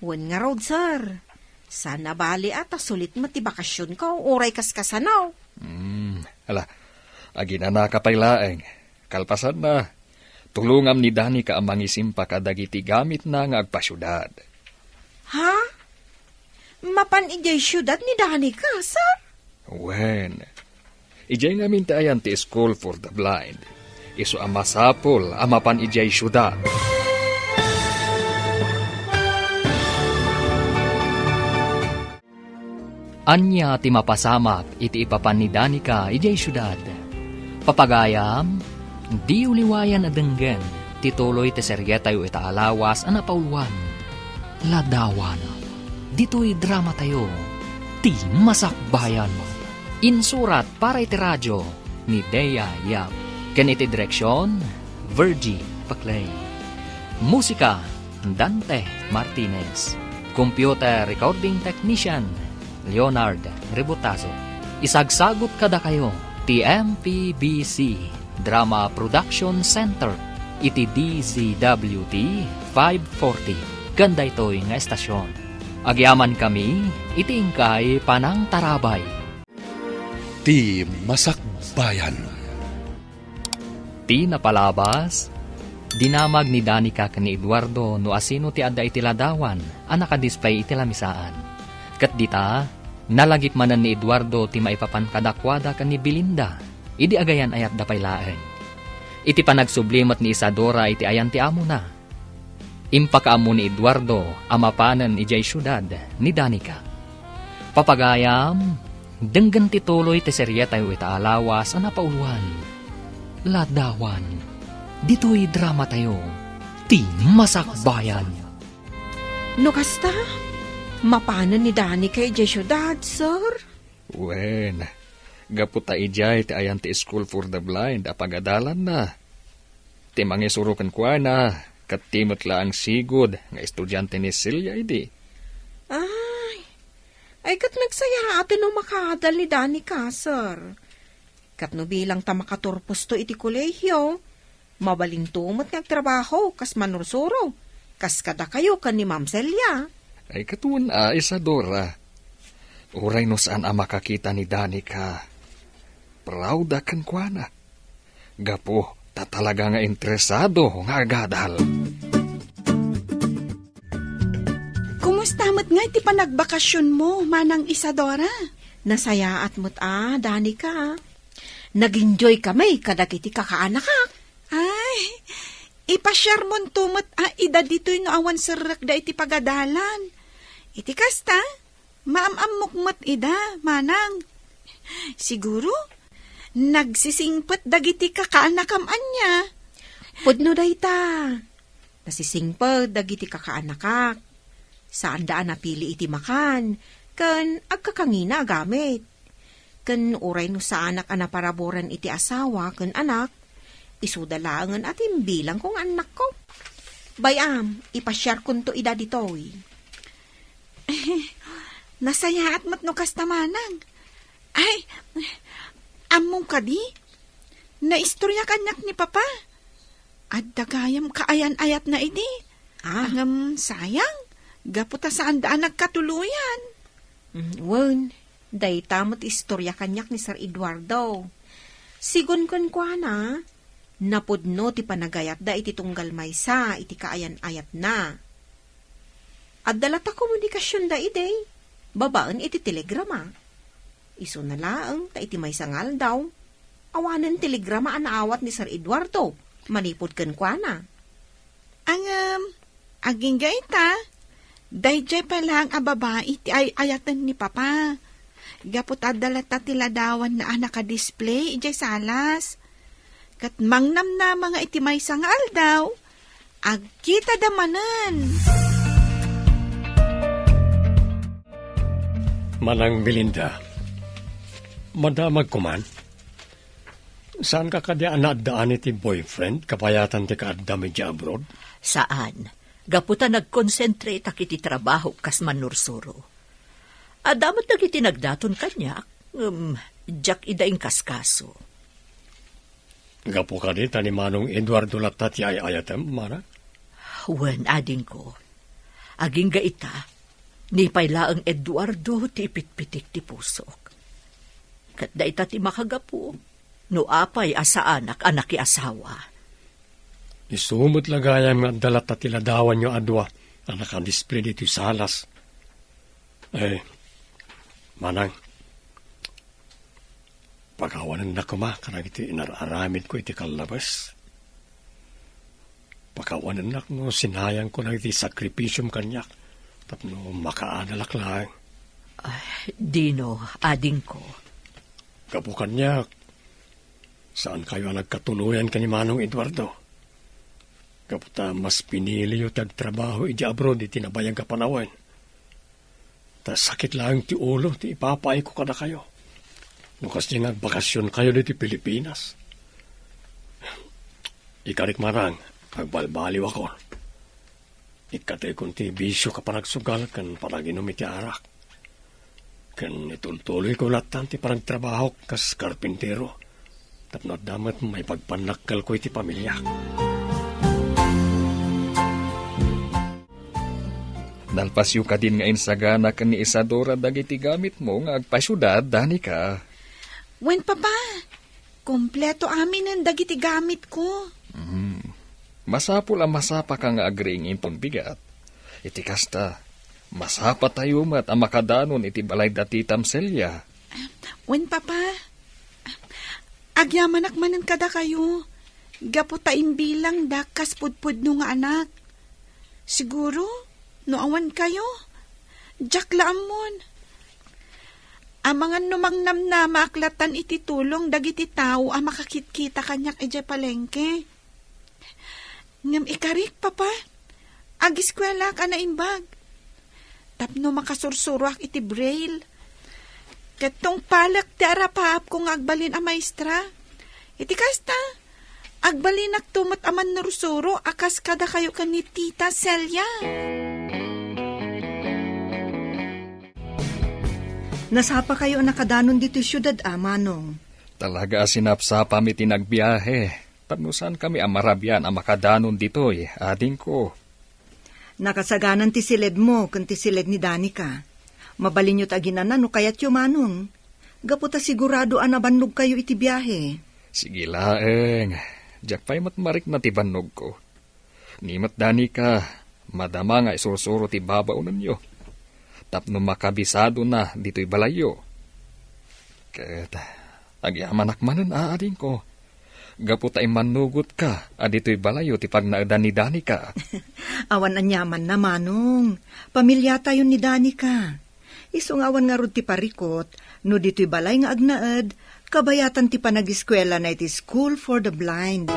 Wan nga road, sir. Sana bali ata sulit mo ti bakasyon ko. Uray kaskasanaw. Ala, agina na kapaylaeng. Kalpasan na. Tulungam ni Dani ka amang isimpa kadagiti gamit na nga agpasyudad. Ha? Mapan ijay syudad ni Dani ka, sir? Wen. Ijay ngamin ti ayan ti School for the Blind. Isu amasapol, amapan ijay syudad. Anya ti mapasamak iti ipapan ni Danica ijay syudad. Papagayam, di uliwayan adenggen, tituloy ti seryetayo ita alawas anapauluan. Ladawan, dito'y drama tayo, ti masakbayan. Insurat para iti radyo ni Dea Yap. Ken iti direksyon, Virgie Paclay. Musika, Dante Martinez. Computer recording technician, Leonard Rebutazo. Isagsagot kada kayo, TMPBC Drama Production Center, iti DZWT 540. Ganda ito'y nga estasyon. Agyaman kami, iti ingkay Panang Tarabay. Ti Masakbayan. Ti napalabas, dinamag ni Danica ni Eduardo no asino ti adda iti ladawan, nakadisplay iti lamisaan. Kat dita, nalagip manan ni Eduardo ti maipapan kadakwada ni Belinda, idi agayan ayat dapay laeng. Iti panagsublimat ni Isadora iti ayan ti amo na. Impakaamo ni Eduardo, amapanan ijay syudad ni Danica. Papagayam, denggan tituloy ti seryetayo ita alawas napauluan. Ladawan, dito'y drama tayo, ti masakbayan. No kasta? Mapanan ni Dani kay ijay syudad, sir? Wen. Gaputa ijay ti ayan ti School for the Blind apagadalan na. Ti mangisurukan kwa na, kat timot la ang sigod nga estudyante ni Celia idi. Ay kat nagsaya atin no makadal ni Dani ka, sir. Kat no bilang ta makaturpos to iti kolehyo, mabalintumot ng trabaho, kas manursuro, kas kada kayo kan ni Ma'am Celia. Ay katuan Isadora. Uray no saan makakita ni Danica. Proud akan kwa na. Gapo, tatalaga nga interesado nga agadal. Kumusta mo't nga iti panagbakasyon mo, Manang Isadora? Nasaya at mo't Danica. Nag-enjoy kami kadagiti kakaanak ka. Ay, ipasyar mon tumot ida dito'y no awan sarak da iti pagadalan. Iti kasta, maamamukmat ida, Manang. Siguro, nagsisingpet dagiti kakaanak anya. Pudno dayta. Nasisingpet dagiti kakaanak. Saan daan napili iti makan, kan agkakangina gamit. Kan uray no sa anak anaparaboran iti asawa, kan anak, isudalangan atin bilang kong anak ko. Bayam, ipasyar kun to ida ditoy. Nasaya at matno kasta, Manang. Ay, among kadi, naistorya kanyak ni Papa. At dagayam kaayan-ayat na idi. Angam sayang, gaputa saan daan nagkatuluyan. Wen, day tamot istorya kanyak ni Sir Eduardo. Sigun kun kwa na, napudno ti panagayat da iti tunggal maysa, iti kaayan-ayat na. At dalata komunikasyon da ide, babaan iti telegrama. Iso na laang, ta iti maysa ngal daw. Awanan telegrama anaawat ni Sir Eduardo, manipod kun kwa na. Aging gaita, dayjay pa lang babae ti ayatan ni Papa. Gapot adalata tiladawan na nakadisplay ijay salas. Kat mangnam na mga iti may sangal daw, Agkita damanan. Manang Belinda, madamag ko man. Saan ka kadya anadaan iti boyfriend, kapayatan ti kaadda medya abroad? Saan? Gaputa nag-concentrate akiti trabaho kas manursuro. Adamat nagiti nagdaton kanya, jak idaing kaskaso. Gapo ka di, tani Manong Eduardo latat ti ayayatem, mana? Wen, ading ko. Aging gaita, ni paylaang Eduardo ti ipitpitik ti pusok. Kat daita ti makagapo, no apay asa anak i asawa. Isumot lagayam nga dalat at tiladawan nyo adwa ang nakadisplay dito salas. Manang, pagkawanan na kuma, karang iti inararamid ko iti kalabas. Pagkawanan na no, sinayang ko na iti sakripisyum kanyak, tapno makaanalak lang. Dino, ading ko. Kapo kanyak, saan kayo nagkatuluyan ka ni Manong Eduardo? Kaputa mas pinili yung tagtrabaho iti abroad iti nabayang kapanawan. Ta sakit lang ti ulo, ti ipapay ko kada kayo. Nukas di nagbakasyon kayo diti Pilipinas. Ikarik marang, pagbalbaliw ako. Ikatay kong ti bisyo ka panagsugal kan paraginom iti arak. Kan itultuloy ko latan ti paragtrabaho kas karpintero. Tapno damat may pagpanakal ko iti pamilya. Nalpasyo ka din nga insagana ka ni Isadora dagiti gamit mo nga agpasyudad, dani ka. Wen, papa. Kompleto amin ang dagiti gamit ko. Masapul ang masapa ka nga agringin tong bigat. Iti kasta, masapa tayo mat ang makadanon iti balay dati tamselya. Wen, papa. Agyamanak manan kada kayo. Gapo taim bilang dakas pudpud no nga anak. Siguro, no awan kayo. Jak laamon. Ang mga numangnam na maklatan iti tulong dagiti tao ang makakitkita kanyak ije palengke. Ngam ikarik, papa. Agiskwela ka na imbag. Tapno makasursuruak iti braille. Katong palak ti arapap kung agbalin a maestra. Iti kasta, agbalin tumot aman nursuro akas kada kayo ka ni Tita Celia. Nasapa kayo nakadanon dito syudad, Manong. Talaga sinapsapa mi tinagbiyahe. Tanusan kami amarabyan ang makadanon ditoy, ading ko. Nakasaganan ti silid mo, kan ti silid ni Danica. Mabalin nyo taginanan no kayat yung Manong. Gaputa sigurado anabannog kayo iti biyahe. Sige laeng, jak pa'y matmarik na ti bannog ko. Nimat Danica, madama nga isusuro ti babaw ninyo. Tapno makabisado na dito'y balayo. Ket, agyaman akmanan aading ko. Gaputa manugot ka, dito'y balayo ti pagnaadan ni Danica. Awan anyaman na, Manong. Pamilya tayo ni Danica. Isungawan nga rod ti parikot, no dito'y balay nga agnaad, kabayatan ti panag-eskwela na iti School for the Blind.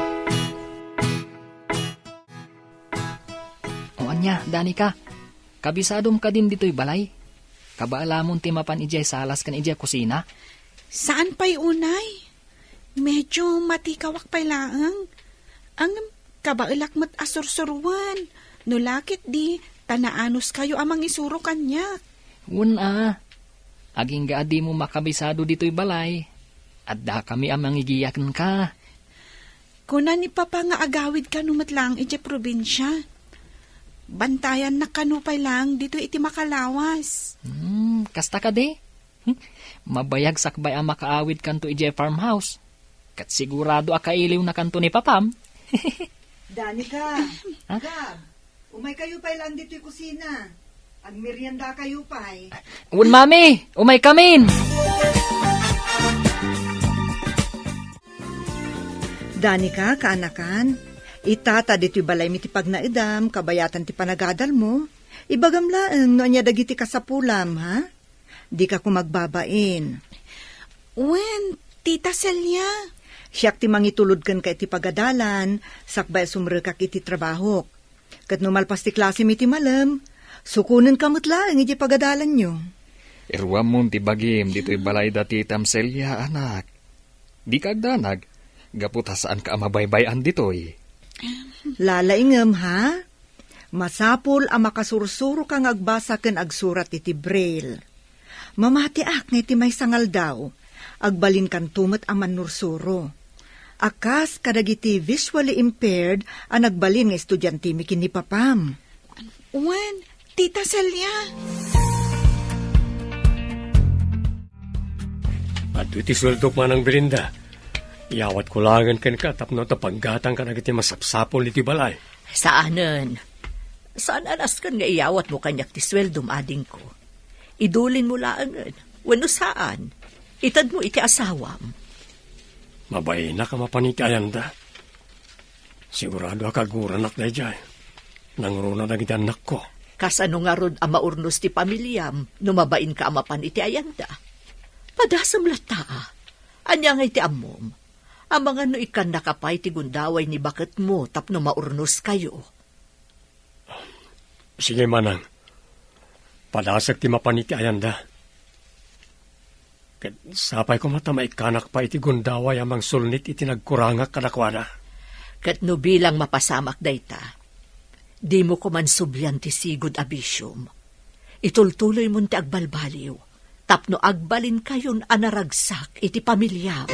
O anya, Danica, kabisadom ka din dito'y balay. Kabaalamon ti mapan ijay salas kan ijay kusina. Saan pa'y unay? Medyo matikawak pa'y laang. Ang kabailak mat asursuruan. No lakit di, tanaanos kayo amang isuro kanya. Una, aging gaadi mo makabisado dito'y balay. Adda kami amang igiyakan ka. Kuna ni papa nga agawid ka numatlang iti probinsya. Bantayan na kanupay lang dito iti makalawas. Kasta ka de. Mabayag sakbay ang makaawid kanto iti farmhouse. Kat sigurado akailiw na kanto ni papam. Danica, Gab, umay kayo pa'y lang dito'y kusina. Agmerienda kayo pa'y. Un mami, umay kamin! Danica, kaanakan, itata dito'y balay mi ti pagnaidam, kabayatan ti panagadal mo. Ibagamlaang no anya dagiti kasapulam, ha? Di ka kumagbabain. Wen, Tita Celia. Siyak ti mangitulod kan ka iti pagadalan, sakbay sumrekak iti trabaho. Kat numalpas ti klase mi ti malam, sukunan kamot lang iti pagadalan nyo. Irwam mo ti bagim dito'y balay dati tamselya, anak. Di kagdanag, gaput saan ka mabaybayan dito'y. Lalaingam ha? Masapol ang makasursuro kang agbasa ken agsurat iti braille. Mamatiak nga iti may sangal daw, agbalin kan tumet ang manursuro. Akas kadagiti visually impaired ang nagbalin nga estudyante mi kini papam. Wan, Tita Celia. At iti suldok man ang Belinda. Iawat ko langan ken ka tapno tapaggatang ka na iti masapsapol iti balay. Saanen? Saan anas kan nga iyawat mo kanyak ti sweldom ading ko? Idulin mo laangan. Wano saan? Itad mo iti asawam. Mabay na ka mapanitayan da. Sigurado akaguranak na jay. Nangruna na iti anak ko. Kasano nga rod ang maurnos ti pamilyam, numabain ka amapan iti ayanda. Padasam lata, anya nga iti amom. Ang mga no ikan nakapay ti gundaway ni bakit mo tapno maurnos kayo. Sige manang. Padasag ti mapaniti ayanda. Ket sapay ko mata maikanak pa iti gundaway amang sulnit iti nagkurangak kadakwada. Ket no bilang mapasamak dayta, di mo ko man subyan ti sigod abisyum. Itultuloy mo ti agbalbaliw, tapno agbalin kayon anaragsak iti pamilya.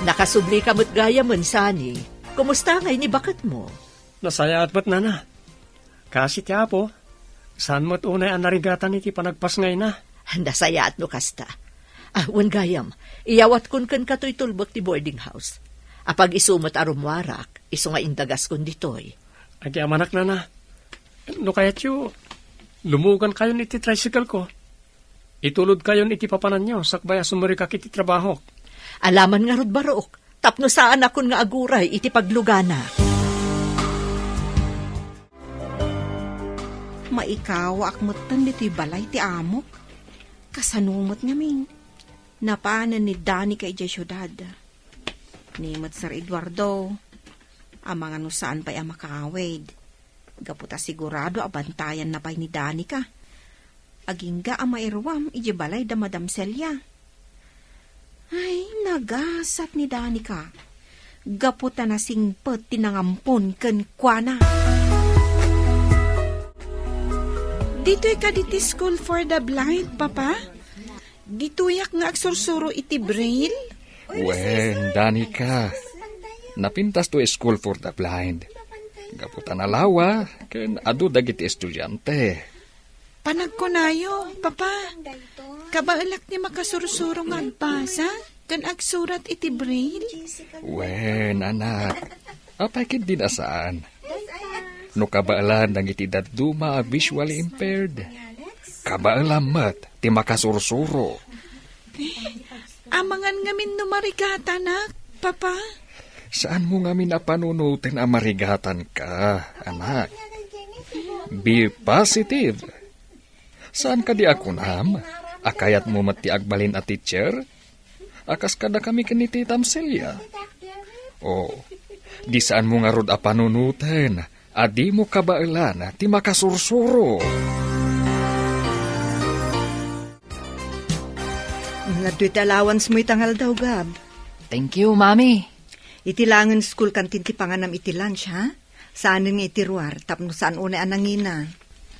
Nakasubli ka mo't gaya man sani. Kumusta ngay ni bakit mo? Nasaya at ba't na? Kasi tiya po, saan mo't unay ang narigatan iti panagpas ngay na? Nasaya at no kasta. Wan gayam, iyawat kun kan kato'y tulbot ti boarding house. Apag isumot arumwarak, iso nga indagas kun ditoy. Agi amanak na. No kaya tiyo, lumugan kayo iti tricycle ko. Itulod kayo iti papanan nyo, sakbaya sumarikak iti trabaho. Alaman nga rod barok, tapno saan akon nga aguray iti paglugana. Maikawa akmutan dito'y balay ti amok. Kasanumot ngamin. Napaanan ni Dani kay Diyay syudad. Nimot Sir Eduardo. Ang mga nusaan pa'y ang makaawid. Gaputa sigurado abantayan na pa'y ni Dani ka. Agingga ang mairwam iji balay da Madam Celia. Ay, nagasat ni Dani ka. Gaputa na singpet tinangampon ken kuana. Dito'y ka diti school for the blind, Papa? Dito'y nga agsursuro iti braille? Wen, Danica. Napintas to school for the blind. Gaputan alawa, ken adu dagiti estudyante. Panagkunayo, Papa. Kabaalak ni makasursuro nga agbasa, kan agsurat iti braille? Wen, anak. Apay kin din asaan? No kabaalan ng iti daduma visually impaired. Kabaalan mat, ti makasursuro. Amangan ngamin numarigata na, Papa. Saan mo ngamin napanunutin ang marigatan ka, anak? Be positive. Saan ka di ako nam? Akayat mo mati agbalin a teacher? Akas kada kami kaniti Tamselya. O, di saan mo nga rod a panunutin? Adi mo kabailan ti makasursuro. Nagdo'y allowance mo itangal daw, Gab. Thank you, Mami. Itilangan school kantin ti panganam iti lunch, ha? Saan nga iti ruar, tapno saan unay anangina.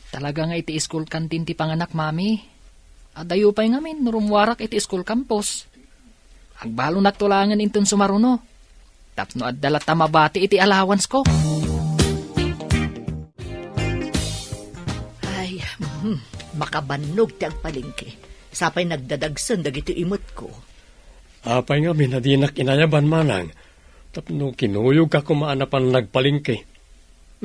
Talaga nga iti school canteen ti panganak, Mami. Adayo pa'y ngamin, nurumwarak iti school campus. Agbalo nagtulangan intun sumaruno. Tapno addalat tamabati iti allowance ko. Ay, makabannog ti agpalingki. Sapay nagdadagsan dagito imot ko. Apay nga minadinak inayaban manang. Tapno kinuyog ka kumaanapan nagpalingki.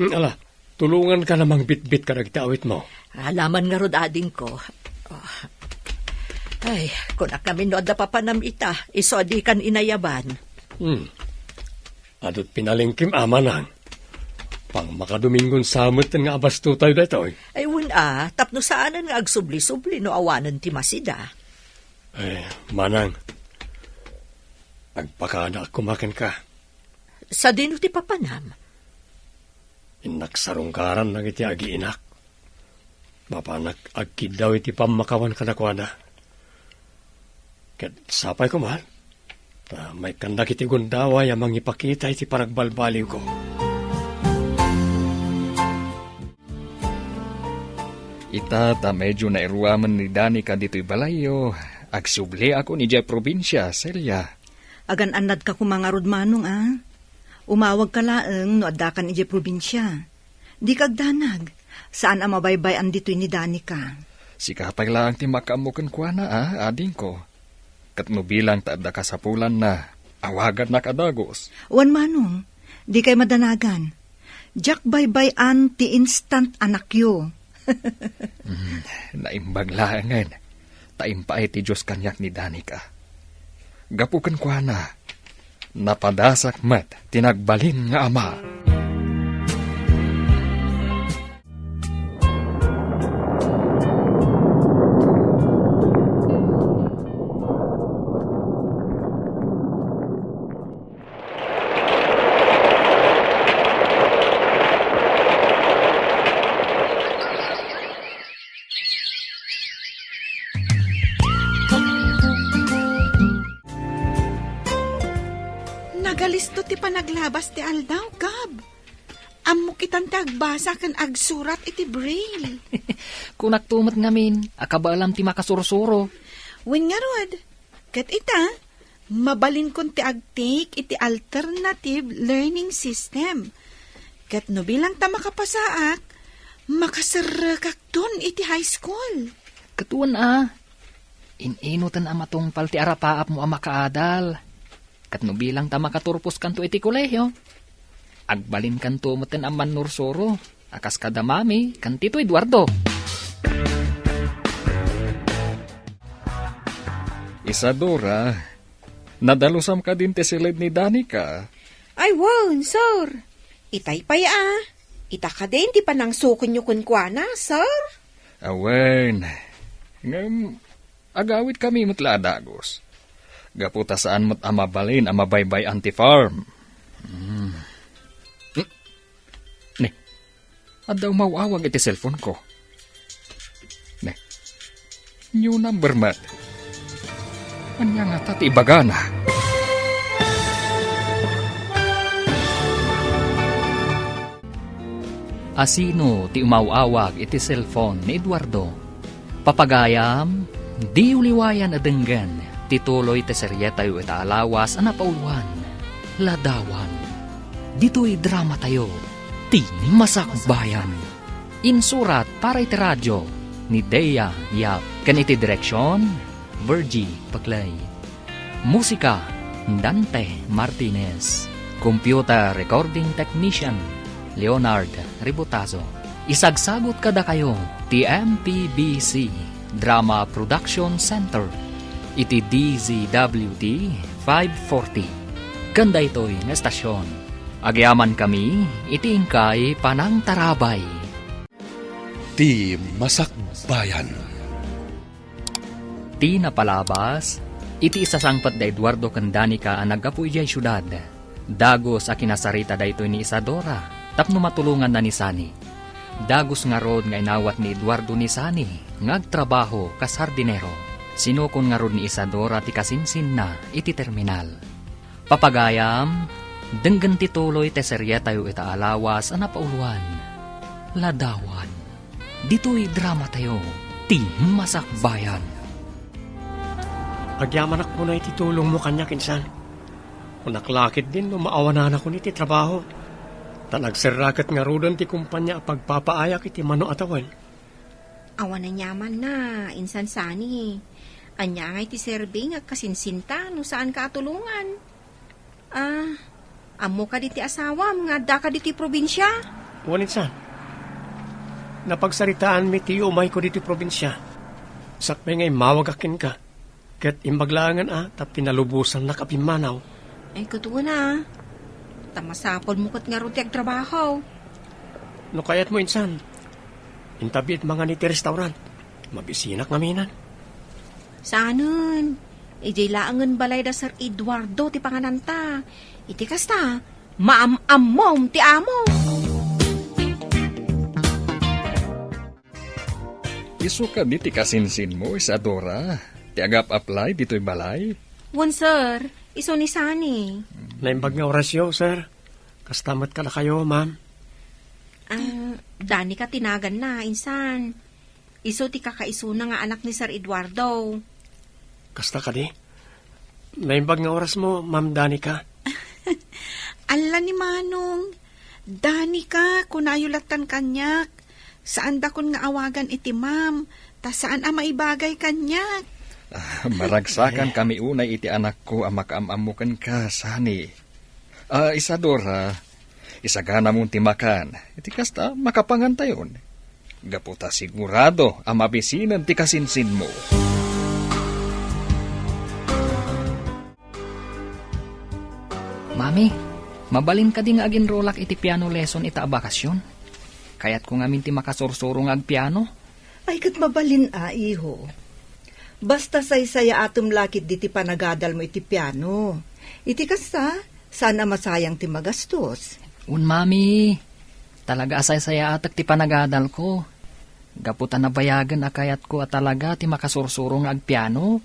Ala, tulungan ka namang bit-bit ka nagtaawit mo. Alaman nga rod ading ko. Oh. Ay, kunak namin no adda papanam ita. Iso adi kan inayaban. Adot pinalingkim amanang. Pang makadomingon samot nga abasto tayo dito. Ay wala, tapno saanan nga agsubli-subli no awanan ti masida. Ay, manang. Agpakana kumakan ka. Sa dino ti papanam? Inaksarungkaran na iti agiinak. Mapanak agkid daw iti pamakawan kanakwana. Ket sapay ko mahal. May kandak iti gundawa yamang ipakita iti panagbalbaliw ko. Ita ta medyo nairuaman ni Danica dito'y balayo. Agsubli ako ni Jay probinsya, Celia. Agan-anad ka kumangarod manong, Umawag ka laeng no adakan ije probinsya. Di kagdanag. Saan ang mabaybayan dito'y ni Danica? Sikapay lang ti makamukan kwa na, ading ko. Katno bilang taada kasapulan na, awagan na kadagos. Wan manong, di kay madanagan. Jak baybayan ti instant anak yo. Naimbaglaangan. Taimpaay ti Diyos kanyak ni Danica. Gapukan kwa na, napadasak mat tinagbalin nga ama. Nagalisto ti panaglabas ti aldaw, Gab. Ammo kitan ti agbasa kan agsurat iti braille. Kunak tumat ngamin, akabalam ti makasursuro. Wen nga rod, kat ita, mabalin kon ti agtake iti alternative learning system. Kat no bilang ta makapasaak, makasarrakak dun iti high school. Katuan ininutan amatungpal ti arapaap mo makaadal. Katno bilang ta makaturpos kanto iti kolehiyo. Agbalin kanto moten ang manursuro. Akas kada mami, kantito Eduardo. Isadora, nadalusam ka din ti silid ni Danica. Ay, wow, sir. Itay pa Ita ka din, di pa nang sukon nyo kunkwana, sir. Awen, agawit kami mutla dagos. Gaputa saan mo't amabalin amabaybay anti-farm. Ne, adaw mawawag iti cellphone ko. Ne, new number mat. Anya nga tati ibagana. Asino ti umawawag iti cellphone ni Eduardo. Papagayam, di uliwayan adenggan. Tituloy te seryeta yu ita alawas anapauluan. Ladawan. Dito'y drama tayo. Ti Masakbayan. Insurat para iti radyo ni Dea Yap. Kan iti direksyon, Virgie Paclay. Musika, Dante Martinez. Computer recording technician, Leonard Ributazo. Isagsagot kada kayo, TMPBC Drama Production Center. Iti DZWT 540. Kanda ito'y na estasyon. Agyaman kami, iti ingkay panang tarabay. Ti Masakbayan. Ti napalabas, iti isasangpat da Eduardo ken Danica ang naggapu ijay syudad. Dagos a kinasarita da ito ni Isadora, tapno matulungan na ni Sani. Dagos nga rod nga inawat ni Eduardo ni Sani, ngagtrabaho kas hardinero. Sinukon nga rod ni Isadora ti kasinsin na iti terminal. Papagayam, denggan tituloy te serya tayo ita alawas ang napauluan. Ladawan. Dito'y drama tayo, ti Masakbayan. Agyaman ako na ititulong mo kanya kinsan. Unaklakit din no maawanan ako ni ti trabaho. Tanagserrakat nga rodan ti kumpanya pagpapaayak iti mano atawan. Awan na nyaman na, insan Sani. Anya nga iti serving at kasinsinta no saan ka atulungan. Amo ka diti asawam nga da ka diti probinsya. Waninsan, napagsaritaan mi ti umay ko diti probinsya. Sakmay ngay mawagakin ka. Kat imbaglangan tap pinalubusan na kapimanaw. Ay kutuwa na. Tamasapol mo kat nga ro ti agtrabaho. No kayat mo insan, intabit mga niti restaurant. Mabisinak ngaminan. Saanon? Ijay laangan balay da Sir Eduardo ti pangananta. Iti kasta, Maam-amom ti amo. Isu ka di ti kasinsin mo, Isadora. Ti agap-apply dito'y balay. Wan, sir. Iso ni Sani. Naimbag nga orasyo, sir. Kastamat ka na kayo, ma'am. Dani ka tinagan na, insan. Iso ti kakaiso na nga anak ni Sir Eduardo. Kasta ka di. Naimbag nga oras mo, Ma'am Danica. Alla ni Manong, Danica, kunayulatan kanyak. Saan da kun nga awagan iti ma'am, ta saan maibagay kanyak. Maragsakan kami unay iti anak ko ang makaamamukan ka, Sani. Isadora, isagana mong timakan. Iti kasta, makapangantayon. Gaputa sigurado ang mabisinan ti kasinsin mo. Mami, mabalin ka di nga aginrolak iti piano lesson ita bakasyon. Kaya't kung amin ti makasursurong ag piano. Ay kat mabalin iho. Basta saysaya atom lakit di ti panagadal mo iti piano. Iti kasta, sana masayang ti magastos. Mami, talaga asay-saya atak ti panagadal ko. Gaputan na bayagan akayat ko at talaga ti makasursurong ag piano.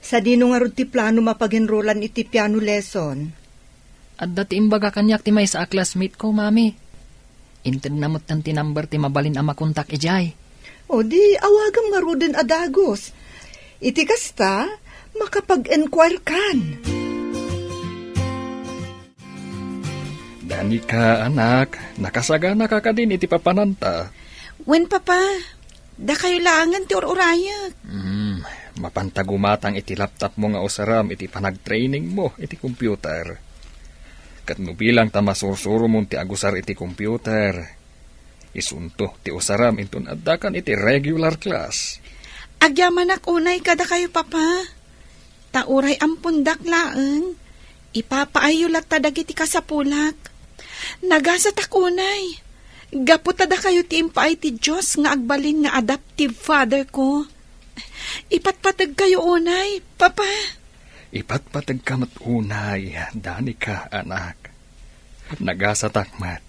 Sa dino nga rod ti plano mapaginrolan iti piano lesson. At dati imbaga kanyak ti may sa classmate ko, Mami. Inted namot ng tinambar ti mabalin ang makontak ijay. O di awagam nga rodin adagos. Iti kasta, makapag-enquire kan. Danica, anak, nakasagana ka ka din iti papananta. Wen, papa, da kayo langan ti urayak. Mapantagumatang iti laptop mo nga usaram iti panag-training mo iti computer. Kat no bilang tamasursurong mong ti agusar iti computer. Isunto ti usaram inton addakan iti regular class. Agyaman ak unay kada kayo, papa. Tauray ang pundak laeng. Ipapaayulat tadag iti kasapulak. Nagasat ak unay. Gaputada kayo ti impaay ti Diyos nga agbalin nga adoptive father ko. Ipatpatag kayo unay, papa. Ipatpatag kamat unay, Danica, anak. Nagasatakmat.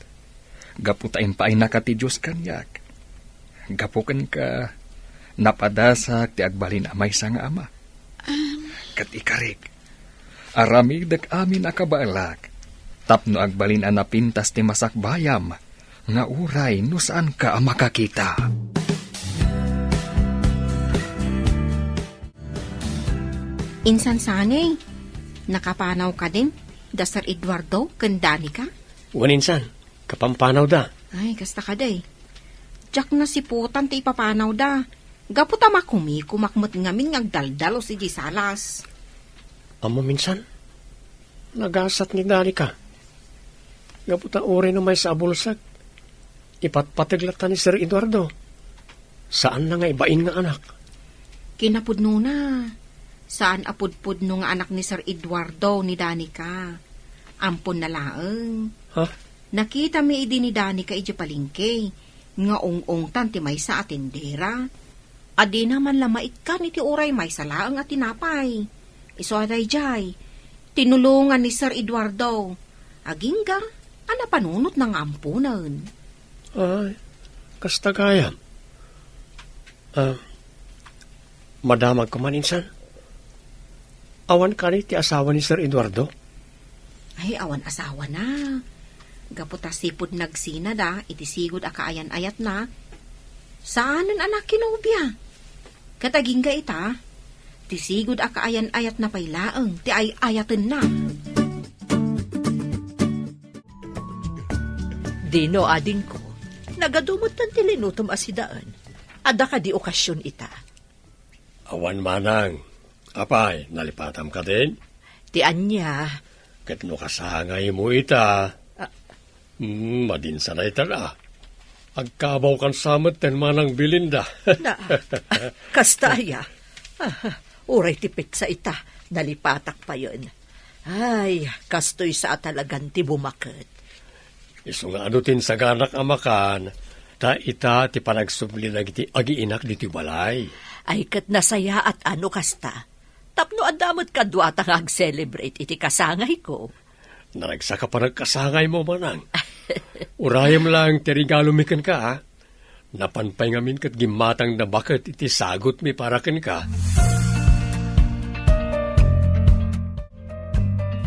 Gaputain pa ay nakati Diyos kanyak. Gapukan ka, napadasak ti agbalin amay sa nga ama. Kat ikarig, aramigdag amin akabaalak. Tapno agbalin ang napintas ti masakbayam, nga uray no saan ka ang makakita. Insan Sani, nakapanaw ka din? Da Sir Eduardo, kandani ka? Waninsan, kapampanaw da. Ay, kasta ka day. Jack na si putan ti ipapanaw da. Gaputa makumikumакмат ngamin ngagdaldalo si Gisalas. Amo minsan, nagasat ni Danica. Gaputa uri no may sa abulsag. Ipatpatiglatan ni Sir Eduardo. Saan na nga ibain nga anak? Kinapudno na. Saan apudpudno nga anak ni Sir Eduardo ni Danica? Ampon na laeng. Ha? Nakita mi idi ni Danica iji palingke. Nga ong-ong tanti may sa atendera. Adi naman lamait ka ni ti uray may sa laeng at tinapay. Iso aday jay. Tinulungan ni Sir Eduardo. Agingga, ana panunot ng ampunan. Ay, kasta kaya. Madamag ko man insan. Awan ka ni ti asawa ni Sir Eduardo? Ay, awan asawa na. Gaputa sipod nagsina da, iti sigod akaayan-ayat na. Saanan anak kinubya? Kataging ga ita, ti sigod akaayan-ayat na pailaeng, ti ay-ayaten na. Dino ading ko, nagadumot ng tilinutom asidaan. Ada ka di okasyon ita. Awan manang. Apay, nalipatam ka din? Ti anya. Kat no kasangay mo ita. Madinsa na ita na. Agkabaw kan samet ten manang bilinda. Na, kastaya. Uray tipik sa ita, nalipatak pa yun. Ay, kastoy sa talagan ti bumakit. Iso nga ano tin sa ganak amakan, ta ita ti panagsubli na iti agiinak diti balay. Ay kat nasaya at ano kasta. Tapno adamot kadwa ta ag-celebrate iti kasangay ko. Naragsa ka pa nagkasangay mo, manang. Urayam lang terigalumikan ka, ha? Napanpay ngamin kat gimatang na bakit iti sagot mi para ken ka.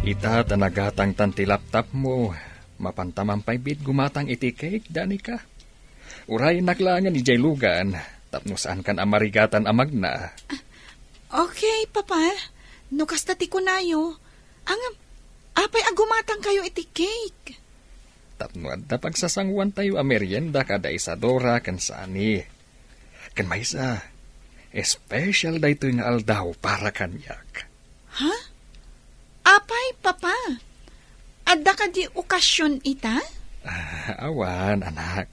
Ita tanagatang tanti laptop mo. Mapantamang paibit gumatang iti cake, dani ka. Uray naklangan ni Jay Lugan. Tapno saan kan amarigatan amagna. Okay, papa. Nukas tati ko nayo. Apay agumatang kayo iti cake. Tapno adda pagsasangwan tayo a merienda kada Isadora kan sani. Kan maysa, special da ito nga aldaw para kanyak. Ha? Apay, papa. Adda ka di okasyon ita? Awan, anak.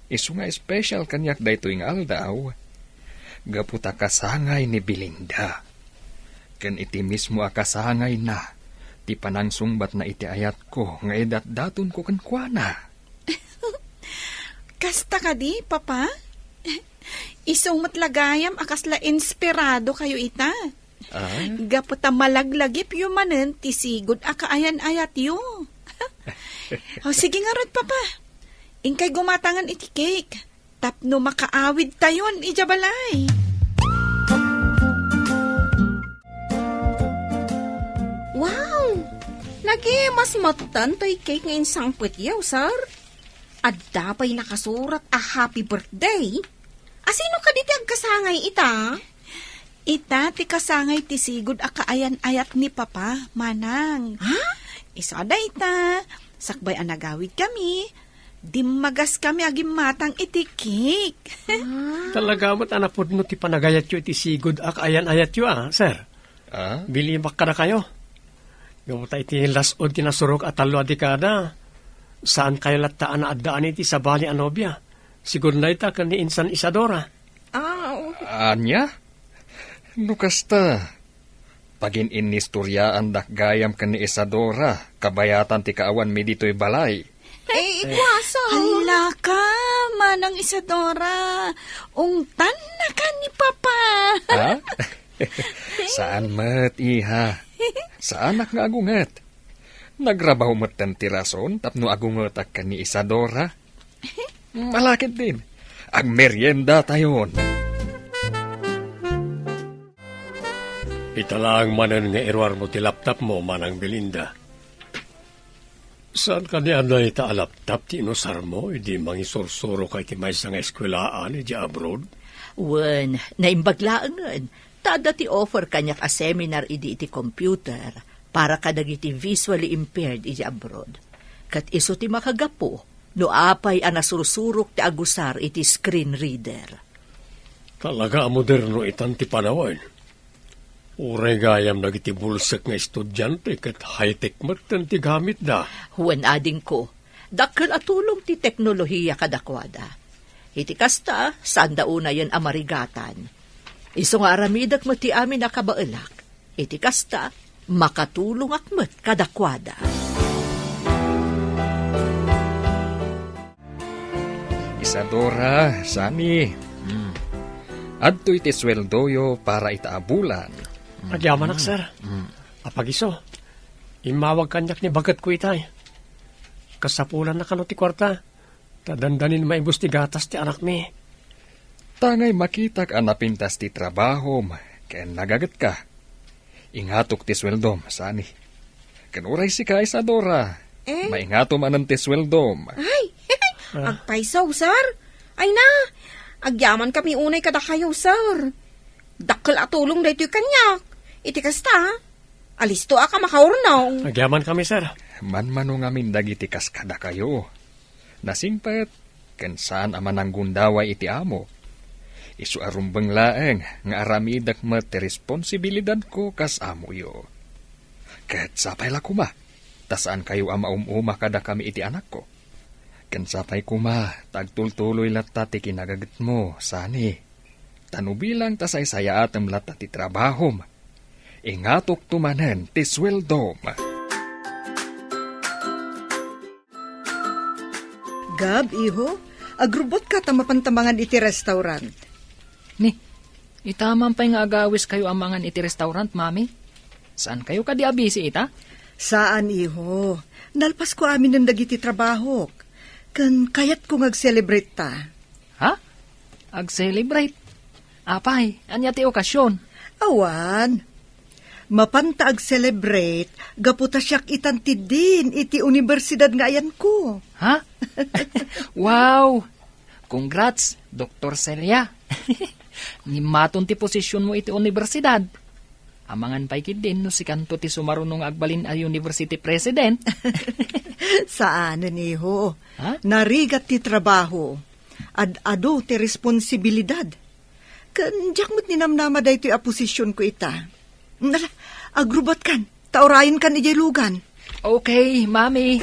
Isu nga special kanyak da ito nga aldaw. Gaputa kasangay ni Belinda. Kan iti mismo akasangay na. Ti panangsungbat na iti ayat ko, nga edat-daton ko kankwana. Kasta ka di, papa? Isong matlagayam akasla inspirado kayo ita. Gaputa malaglagip yumanen ti sigod akaayan-ayat yu. Sige nga rod, papa. Ingkay gumatangan iti cake. Tapno makaawid tayon, ijabalay. Wow! Lagi mas matan to'y cake ngayon sangput yaw, sir. At dapay nakasurat a happy birthday. Asino ka diti agkasangay ita? Ita ti kasangay ti sigod akaayan-ayat ni papa, manang. Ha? Isada ita, sakbay anagawid kami. Dimmagas kami agim matang iti cake. Talaga mo't anapod no ti panagayat yu iti sigod ak ayan-ayat yu, sir. Bilimak ka na kayo. Gamuta iti lasod kinasurok at talo adikada. Saan kayo lataan na addaan iti sa bali anobya? Siguro na ita kan ni Insan Isadora. Anya? Nukasta. Pagin inistoryaan dak gayam kan ni Isadora, kabayatan ti kaawan mi dito'y balay. Ikwasa. Hala ka, manang Isadora. Ungtan na ka ni papa. Ha? Saan mat, iha? Saan ak nga agungat? Nagrabaw mat tan tirason, tapno agungat ak ka ni Isadora? Malakit din. Ag merienda tayon. Italang manan nga irwar mo ti laptop mo, manang Belinda. Saan ka ni anay ta laptop ti inosar mo? Hindi mangisursuro kay ti may nga eskwelaan di abroad? Wen, naimbaglaangan. Tada ti offer kanyak a seminar iti computer para kadagiti visually impaired iti abroad. Kat iso ti makagapo, no apay anasursurok ti agusar iti screen reader. Talaga moderno itan ti panawan. Uray gayam nagiti bulsak nga estudyante kat high-tech matan ti gamit da. Huwen ading ko, dakkel atulong ti teknolohiya kadakwada. Iti kasta, saan dauna yan amarigatan. Iso nga aramidak mo ti amin nakabaelak. Iti kasta, makatulong akmet kadakwada. Isadora, Sani. Adto iti sweldoyo para itaabulan. Agyaman ak, sir. Apagiso, imawag kanyak ni bagat ko itay. Kasapulan na kano ti kwarta. Tadandanin maibus ti gatas ti anak mi. Tangay makitak anapintas ti trabahom, ken nagagat ka. Ingatok ti sweldom, Sani. Ken uray si ka, Isadora. Maingatom anan ti sweldom. Ay, agpaisaw, sir. Ay na, agyaman kami unay kada kayo, sir. Dakkel atulong daytoy kanyak. Iti kasta, alisto ka makaurnaw. Agyaman kami, sir. Manmano ngamin dagiti kaskada kayo. Nasingpet, ken saan aman ang gundaway iti amo. Isu arumbeng laeng, nga aramidak met responsibilidad ko kas amo yo. Ket sapay la kuma, tasaan kayo ama umuma kada kami iti anak ko. Ken sapay kuma, tagtultuloy latta ti kinagagat mo, Sani. Tanubilang tasay saya atem latta ti trabahom. Ingatok tumanen ti sweldom. Gab, iho, agrubot ka tamapantamangan iti restaurant. Ni, itaman pa'y nga agawis kayo amangan iti restaurant, mami? Saan kayo ka diabisi ita? Saan, iho? Nalpas ko amin ng dagiti trabaho. Kan kayat ko ngag-celebrate ta. Ha? Ag-celebrate? Apay, anya ti okasyon? Awan, mapanta ag-celebrate, gaputa siyak itantid din iti universidad nga ayan ko. Ha? Wow! Congrats, Dr. Celia. Nimaton ti posisyon mo iti universidad. Amangan pa'y din no si kanto ti sumarunong agbalin a university president. Saan, iho? Ha? Narigat ti trabaho. Ad-ado ti responsibilidad. Kanjak mo't ninamnama da ito a posisyon ko ita. Nala, agrubat kan. Taurayin kan ijay lugan. Okay, Mami.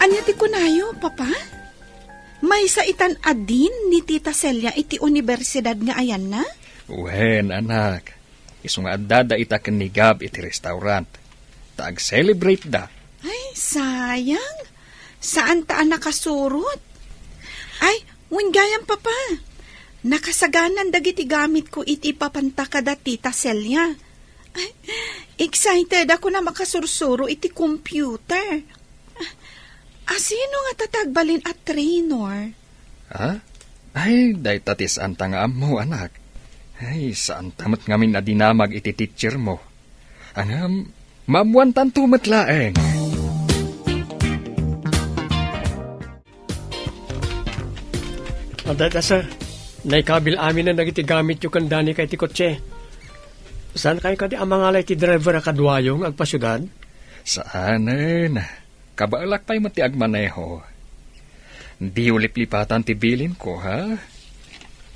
Anya ti kunayo, Papa? May sa itan adin ni Tita Celia iti universidad nga ayan na? Wen, anak. Isu nga adda ita kenigab iti restaurant. Tag-celebrate da. Ay, sayang. Saan taan nakasurot? Ay, gayam, Papa. Nakasaganan dagiti gamit ko iti papanta kada Tita Celia. Ay, excited ako na makasursuro iti computer. Sino nga tatagbalin at trainer? Ha? Ay, day tatis anta nga mo, anak. Ay, saan tamat ngamin na dinamag iti teacher mo? Angam, mamuan tanto matlaeng. Adata sir, naikabil amin na nagiti gamit yung kandani kay ti kotse. Saan kayo kadi amangalay ti driver a kadwayong agpasyudad? Saanen? Kabaalak pa'y mati agmaneho. Di ulip-lipatan ti bilin ko, ha?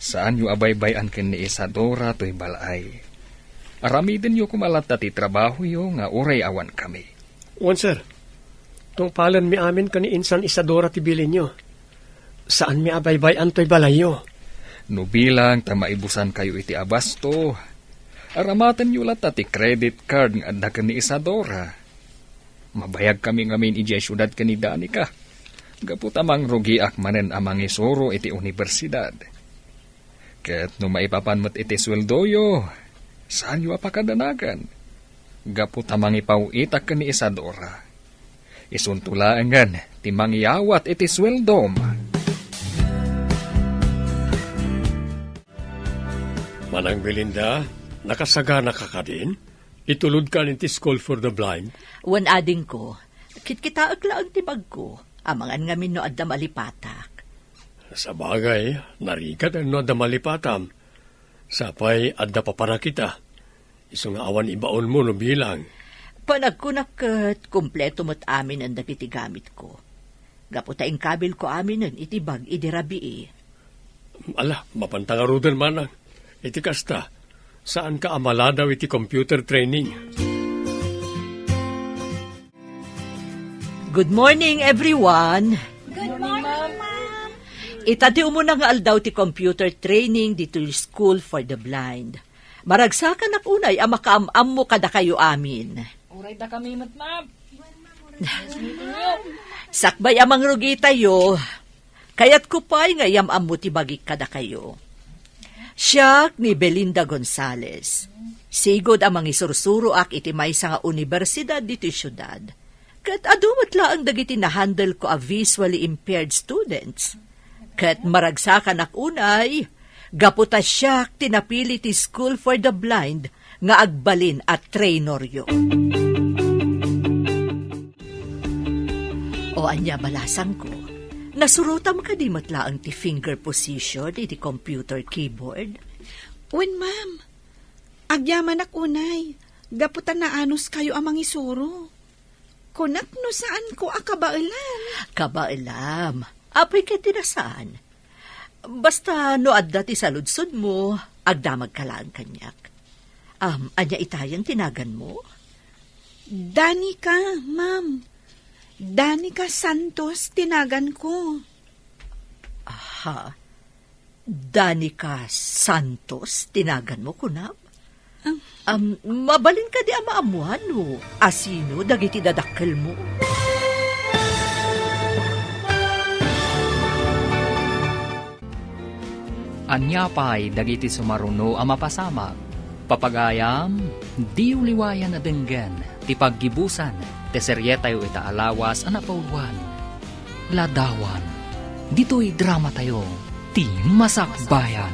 Saan yu abay-bayan ken ni Isadora to'y balay? Aramidin yu kumalat ti trabaho yu nga uray awan kami. Wan sir, tong palan mi amin ka ni Insan Isadora ti bilin nyo. Saan mi abay-bayan to'y balay yo? No bilang ta maibusan kayo iti abasto. Aramatan yu lat ti credit card nga adda ken ni Isadora. Mabayag kami ngamin iti syudad ken ni Danica. Gapot amang rugiak manen amang isuro iti universidad. Ket no maipapanmet iti sweldoyo, saan yu apakadanagan? Gapot amang ipauitak ken ni Isadora. Isuntulaangan ti mangyawat iti sweldom. Manang Belinda, nakasagana ka ka din? Itulod ka ti School for the Blind? Wan ading ko, kitkita aglaang tibag ko, amangan ngamin no adda malipatak. Sa bagay, narigat ano adda malipatam. Sapay adda papara kita. Iso nga awan ibaon mo no bilang. Panagkunakat, kumpleto mo't amin ang dagiti gamit ko. Gaputaing kabil ko amin nun itibag idirabii. Ala, mapantangarudan manang. Iti kasta, saan ka amala daw iti computer training? Good morning, everyone! Good morning, Ma'am. Itati umuna nga aldaw ti computer training dito yung School for the Blind. Maragsakan ak unay ang makaamam mo kada kayo amin. Uray da kami, Ma'am. Sakbay amang rugi tayo, kayat ko pa'y nga yamam mo ti bagik kada kayo. Siyak ni Belinda Gonzales. Sigod amang isursuro ak iti maysa nga universidad dito syudad. Kat adumat laang dagiti na-handle ko a visually impaired students. Kat maragsakan ak unay, gaputa siyak tinapili ti School for the Blind nga agbalin at trainoryo. O anya balasang ko, nasurutam ka di matlaang ti finger position iti computer keyboard? Wen, Ma'am. Agyaman ak unay. Gaputan na anos kayo amang isuro. Kunak no saan ko akabailan. Kabailam. Apay ka tinasaan. Basta no adda ti saludsod mo, agdamag ka lang kanyak. Anya itayang tinagan mo? Danica, Ma'am. Danica Santos tinagan ko. Aha. Danica Santos tinagan mo, kunab? Mabalin ka di amaamuan no. Asino dagiti dadakkel mo? Anyapay dagiti sumaruno a mapasamak. Papagayam, di uliwayan na denggen, ti paggibusan, ti seryetayo ita alawas anapauwan. Ladawan, dito'y drama tayo, ti Masakbayan.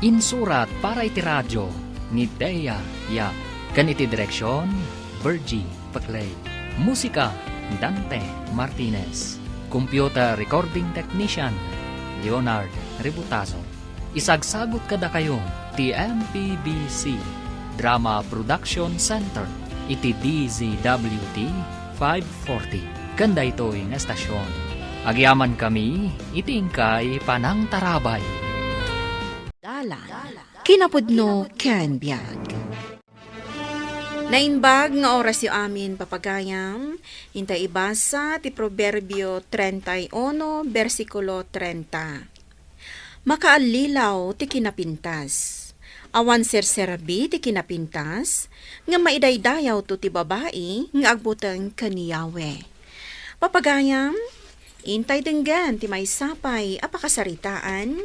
Insurat para iti radyo, ni Dea Yap. Kan iti direksyon, Virgie Paclay. Musika, Dante Martinez. Computer Recording Technician, Leonard Rebutazo. Isagsagot kada kayo, ti MPBC Drama Production Center, iti DZWT 540. Kanda ito'y nga estasyon. Agyaman kami, itingkay panang tarabay. Dalan, kinapudno ken biag. Nainbag nga oras yu amin papagayam, inta ibasa ti Proverbio 31, versikulo 30. Makaalilaw ti kinapintas, awan serserabi ti kinapintas, nga maidaydayaw to ti babae, nga agbutang kaniyawe. Papagayam, intay denggan ti may sapay apakasaritaan,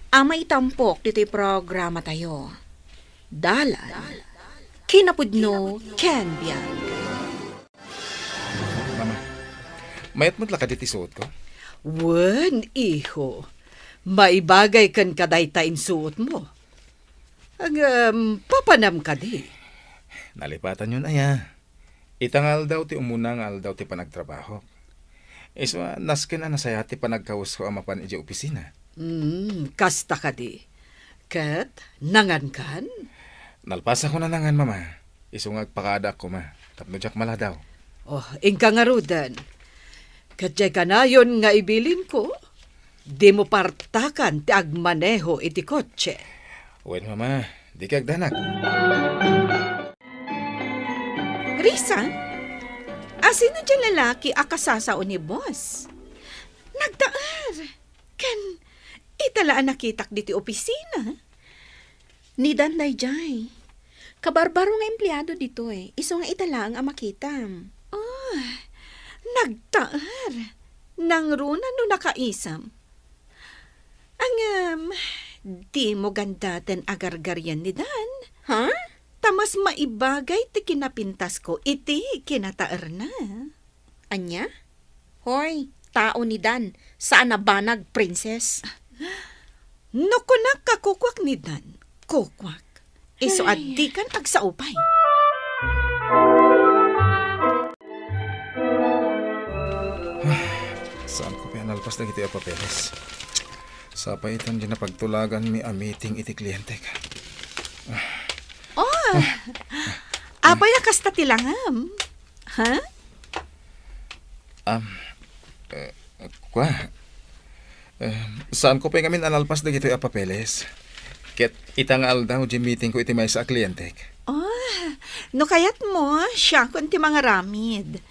ama itampok dito'y programa tayo. Dalan, kinapudno ken biag. Mama, mayat mo't lakad iti suot ko? Wen, iho. Maibagay kan kadaytain suot mo. Ang papanam ka di. Nalipatan yun aya. Itangal daw ti umunang daw ti panagtrabaho. Iso nasken na saya ti panagkaus ko amapan iti opisina. Kasta ka di. Kat, nangan kan? Nalpasa ko na nangan, mama. Iso ngagpakada ko, ma. Tapno jak mala daw. Oh, ingka nga rudan. Katjay ka na yun nga ibilin ko. Di mo partakan ti agmaneho iti kotse. Wen, mama. Di kag danak. Risa, asino dyan lalaki akasasao ni boss? Nagdaar. Ken, italaan nakitak diti opisina. Ni Danday Jay. Kabarbaro nga empleyado dito eh. Iso nga italaang ang makitam. Oh, nagdaar. Nang runa no nakaisam. Ang, di mo ganda den agargaryan ni Dan. Ha? Tamas maibagay ti kinapintas ko, iti kinataar na. Anya? Hoy, tao ni Dan, saan nabanag, princess? No kunak kakukwak ni Dan, kukwak. Iso addi kan agsaupay. Saan ko pinalpas na iti papeles? Sa paitan dyan na pagtulagan mi a meeting iti kliyente ka. Abay kasta tilangam. Ha? Kwa? Saan ko pa ngamin analpas na iti papeles? Ket itangal daw di meeting ko iti may sa kliyente. No kayat mo, siya kun ti mga ramid.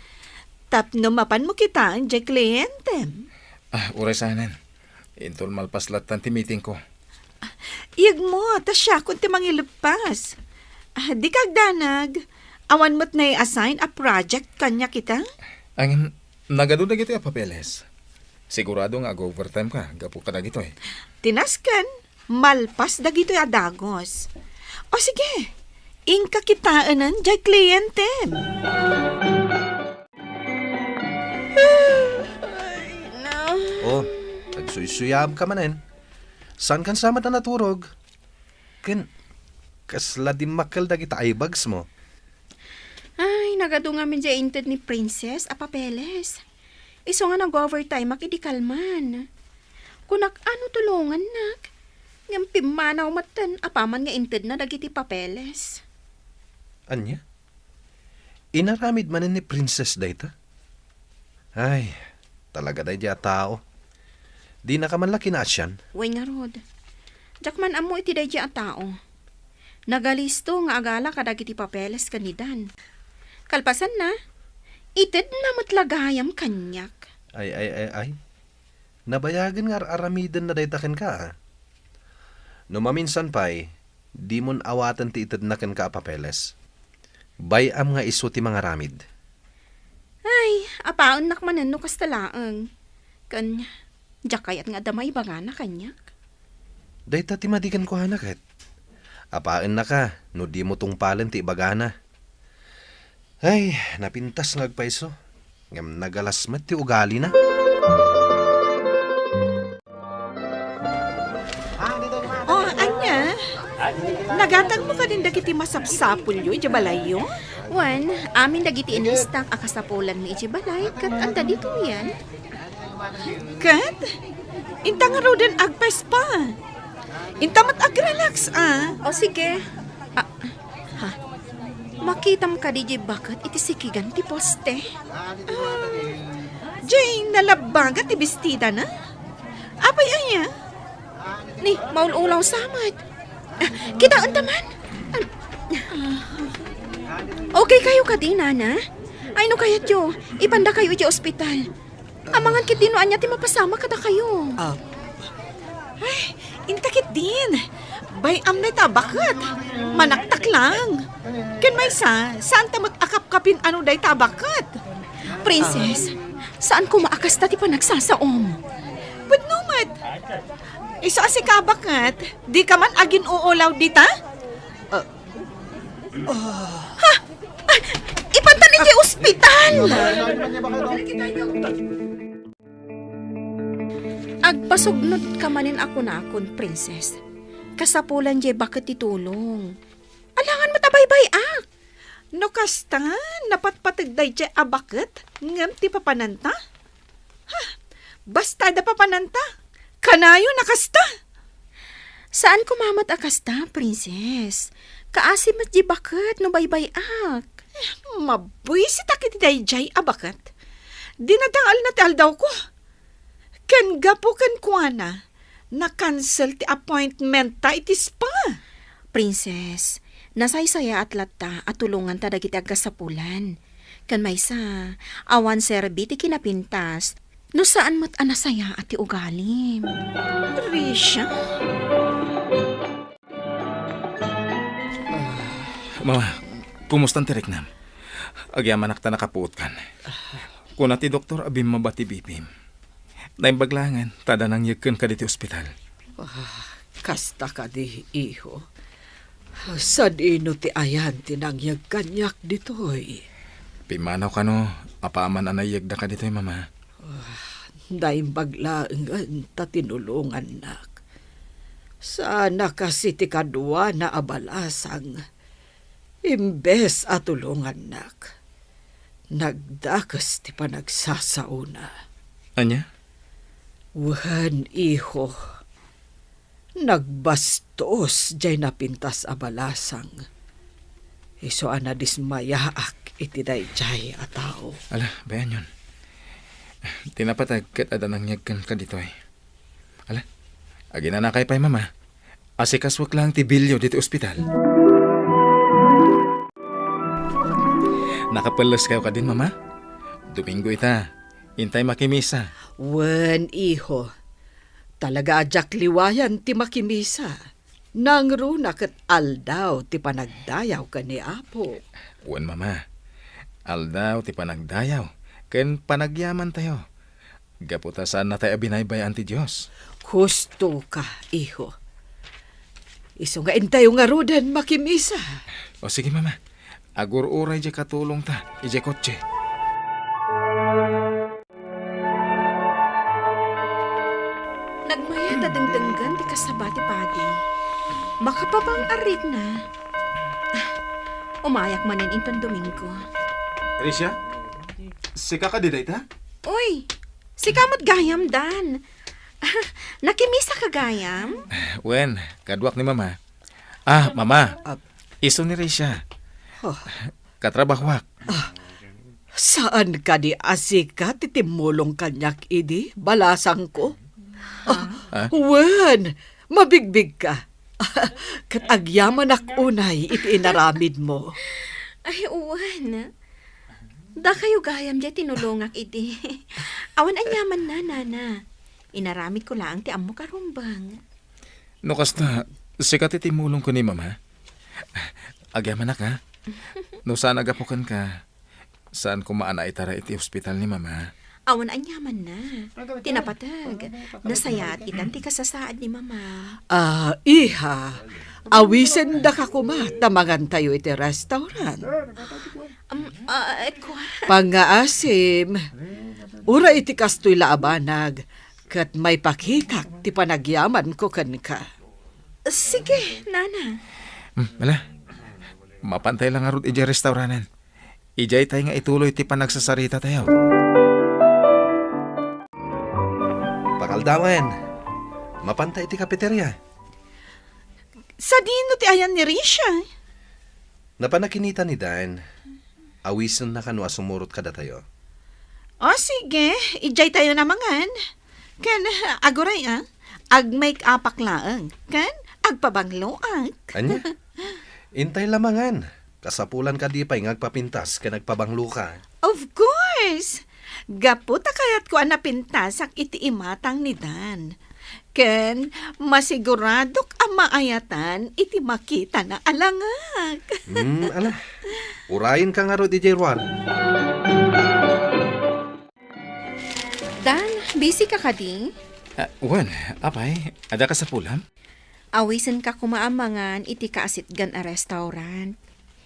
Tapno mapan mo kita, di kliyente. Uray sanan. Intol malpaslat ti meeting ko. Iyag mo, tas siya kun ti mangilepas. Di kag danag, awan mo't na i-assign a project kanya kita? Ang nagado na gito papeles. Sigurado nga overtime ka, gapo ka na gito eh. Tinaskan, malpas da gito'y adagos. O sige, ingka kitaanan di kliyente. Oh, nagsuyab ka manen. San kan sama na naturog? Ken, kasla di makal da kita ibags mo. Ay, nagado nga min dya inted ni Princess a papeles. Iso nga nag-overtime makidikalman. Kunak ano tulungan nak? Ngam pimanaw matan apaman nga inted na dagiti papeles. Anya? Inaramid manen ni Princess dayta? Ay, talaga day diya tao. Di na ka man laki na asyan. Way nga rod. Jakman amo iti day a tao. Nagalisto nga agala kadagiti papeles kanidan. Kalpasan na, ited na matlagayam kanyak. Ay. Nabayagan nga aramidan na daytaken ka, ha? No maminsan pa'y, di mon awatan ti ited na ken ka papeles. Bayam nga iso ti mga ramid. Ay, apaon nakmanan no kastalaang. Kanya, jakayat nga damay baga na kanyak. Dayta ti madigan ko hanak Apain na ka, no di mo tungpalan ti ibagana. Ay, napintas ngagpaiso. Ngam nagalasmat ti ugali na. Oh, anya? Nagatag mo ka din dagiti masapsapul yu, ijabalayo? Wan, amin dagiti inistak akasapulan mi ijibalay kat anta dito yan. Kat? Inta nga raw din agpes pa. Inta mat agrelax, O sige. Makita mo ka di bakit iti sikigan ti poste. Jay, nalabagat ti bestida na? Apay anya? Ni, maululaw samad. Kita taman. Okay kayo ka di, nana? Ay no kayat yo, ipanda kayo iti ospital. Amangan kit dino anya ti mapasama kada kayo. Ay, intakit din. Bay am na tabakat. Manaktak lang. Ken may saan tamot akap-kapin ano day tabakat? Princess, saan ko maakas ta ti panagsasaom? But numat. Isa si kabakat, di ka man agin uulaw dita? Ha? Ay, ipanta ni di ospital! Agpasugnod ka manin ako na akon, princess. Kasapulan jay bakit titulong. Alangan matabaybay ak. No kasta, napatpatagday jay abakat, ngam ti papananta? Ha? Basta da papananta? Kanayo nakasta? Saan kumamat akasta, princess? Kaasim at jay bakit no baybay ak. Mabuisit akit day jay abakat. Dinadangal na ti aldaw ko. Ken gapo ken kuana, na-cancel ti appointment ta iti spa. Princess, nasaysaya at latta at tulungan ta dagiti agkasapulan. Kan maysa, awan serbi ti kinapintas, no saan mat anasaya at ti ugalim. Risha? Mama, kumustan ti Reknam? Agyaman akta nakapuot kan. Kuna ti doktor abim mabati bipim. Naimbaglangan, tada nang yagkan ka diti ospital. Kasta ka di, iho. Sad ino ti ayan tinangyag kanyak ditoy. Pimanaw ka no, apaaman anayag da ka ditoy, mama. Naimbaglangan ta tinulungan nak. Sana kasi ti kadwa na abalasang. Imbes atulungan nak. Nagdakas ti panagsasauna. Anya? Wan, iho. Nagbastos jay napintas abalasang. Iso ana dismayaak iti day jay atao. Ala, bayan yun. Tinapatag kat adanang yagkan ka dito eh. Ala, agina na kay pay mama. Asikaswak lang ti bilyo dito ospital. Nakapalas kayo ka din, mama? Domingo ita. Intay makimisa. Wen, iho. Talaga ajak liwayan ti makimisa. Nangro na kat aldaw ti panagdayaw ka ni Apo. Wen, mama. Aldaw ti panagdayaw. Ken panagyaman tayo. Gaputasan na tayo binaybayan ti Diyos. Husto ka, iho. Iso nga intayo nga rudan makimisa. O sige, mama. Agur-uray di katulong ta. Ije kotse. Nagmaya ta dengdenggan di kasabati padi. Makapabang arit na. Umayak manin inton Domingo. Alicia? Sika ka di ta? Uy, si kamot gayam dan. Nakimisa ka gayam? Wen, kadwak ni mama. Mama. Iso ni Risha. Katrabahwak. Saan ka di asika titimulong kanyak idi? Balasang ko? Wen, mabigbig ka. Kat agyaman ak unay iti inaramid mo. Ay, uwan. Da kayo gayam di tinulongak iti. Awan anyaman na, nana. Inaramid ko lang ti amo karumbang. No kasta, sikat itimulong ko ni mama. Agyaman na ka. No saan agapukan ka, saan ko maana itara iti hospital ni mama? Awan anyaman na. Tinapatag. Nasayat itan ti kasasaad ni mama. Iha, awisen da ka kuma, tamangan tayo iti restaurant. Pangaasim, ura iti kastoy laabanag, kat may pakikak ti panagyaman ko kan ka. Sige, nana. Wala. Mapantay lang nga ron iti restaurantan. Ijay tayo nga ituloy ti panagsasarita tayo. Pakaldawan, mapantay ti kafeterya. Sa dino ti ayan ni Risha? Napanakinita ni Dan, awisen na kanwa sumurot kada tayo. Sige, ijay tayo namangan. Kan, aguray ag-make upak laang. Kan, agpabangloak. Anya? Intay lamangan. Kasapulan ka di pa'y ngagpapintas ka nagpabanglo ka. Of course! Gaputa kayat ko napintas ang iti imatang ni Dan. Ken, masiguradok ang maayatan iti makita na alangag. Ala. Urayin ka nga ro, DJ Juan. Dan, busy ka kadi? Juan, apay, ada ka sa pulam? Awisen ka kumaamangan iti kaasitgan a restaurant.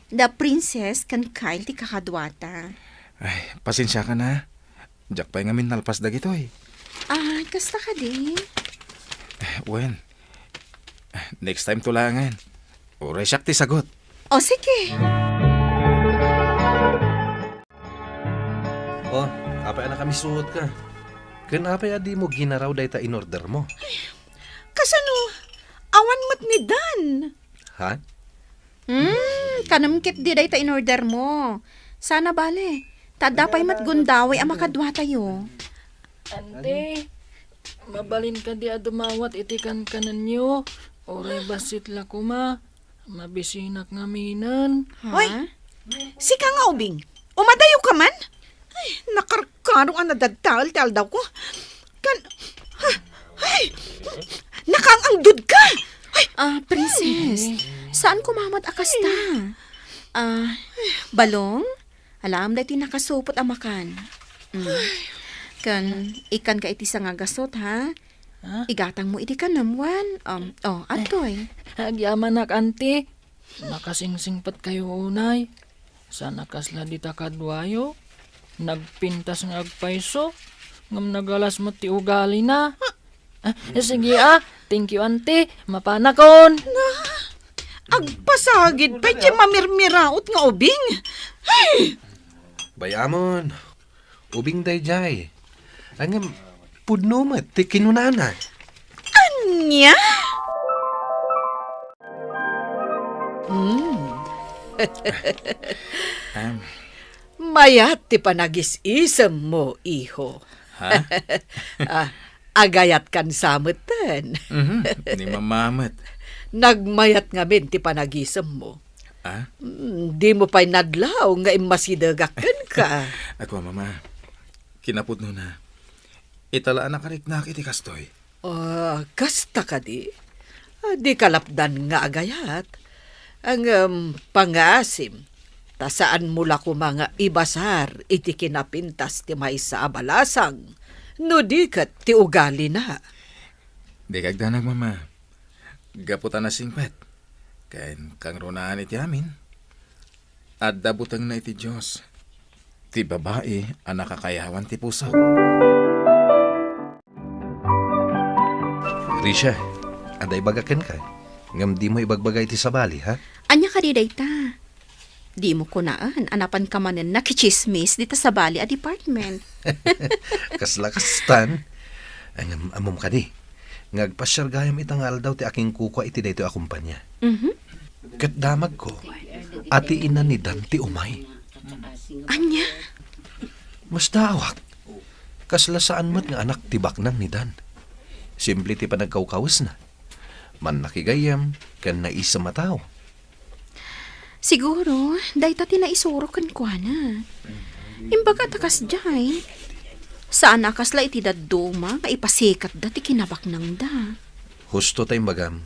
The Princess kan kail ti kakadwata. Ay, pasensya ka na. Diyak pa'y ngamin nalpas da gito eh. Kasta ka di? Juan, next time tulangan. Uray siyak ti sagot. O sige. Apay na kami suot ka. Kanapay adi mo ginaraw day ta in order mo. Kasano, awan mo't ni Dan. Ha? Kanamkit di day ta in order mo. Sana bale. Tadapay mat gundaway ang makadwa tayo. Ante, mabalin ka di dumawat iti kanan nyo. Oray basit la kuma. Mabisinak nga minan. Hoy, sika nga ubing. Umadayo ka man? Ay, nakarkarong ang nadagtal daw ko. Nakangangdud ka! Princess, saan kumamat akasta? Balong? Alam na iti nakasupot ang makan. Ikan ka iti sa nga gasot, ha? Igatang mo iti kanamwan. Atoy. Agyaman nak, ante. Nakasingsingpat kayo unay. Sana kasla di takadwayo. Nagpintas ng agpaiso. Ngam nagalas mo ti ugali na. Sige thank you, ante. Mapanakon. Agpasagid pa iti mamirmiraot nga ubing. Ay! Bayamon. Ubing day jay. Angam, pudno mat, ti kinunana. Anya? Mayat ti panagis-isem mo, iho. Ha? Agayat kan samutan. Ni mamamat. Nagmayat nga min ti panagisem mo. Di mo pa'y nadlaw nga imasidagakan ka. Ako, mama. Kinapudno na. Italaan na kariknak iti kastoy. Kasta ka di. Di kalapdan nga agayat. Ang pangasim. Tasaan mula ko mga ibasar iti kinapintas ti may sa abalasang. No di kat ti ugali na. Di kagdanag, mama. Gaputan na singpet. Kain kang runaan iti amin. At dabutang na iti Diyos. Ti babae ang nakakayawan ti puso. Risha, aday bagaken ka. Ngam di mo ibagbagay ti sabali, ha? Anya ka di dayta? Di mo kunaan, anapan ka manen nakichismis dita sa bali a department. Kaslakastan. Ang amom ka di. Ngagpasyar gayam itangal daw ti aking kukwa iti dayto akumpanya. Kat damag ko, ati ina ni Dan ti umay. Anya? Mas dawak. Kaslasaan mo't nga anak ti baknang ni Dan. Simple ti panagkawkawas na. Man nakigayam, kan naisa mataw. Siguro, dahil tati na isuro kan kwa na. Imbaga takas jay. Saan nakasla iti daduma, kaipasikat dati kinabak nang da. Husto tay magam,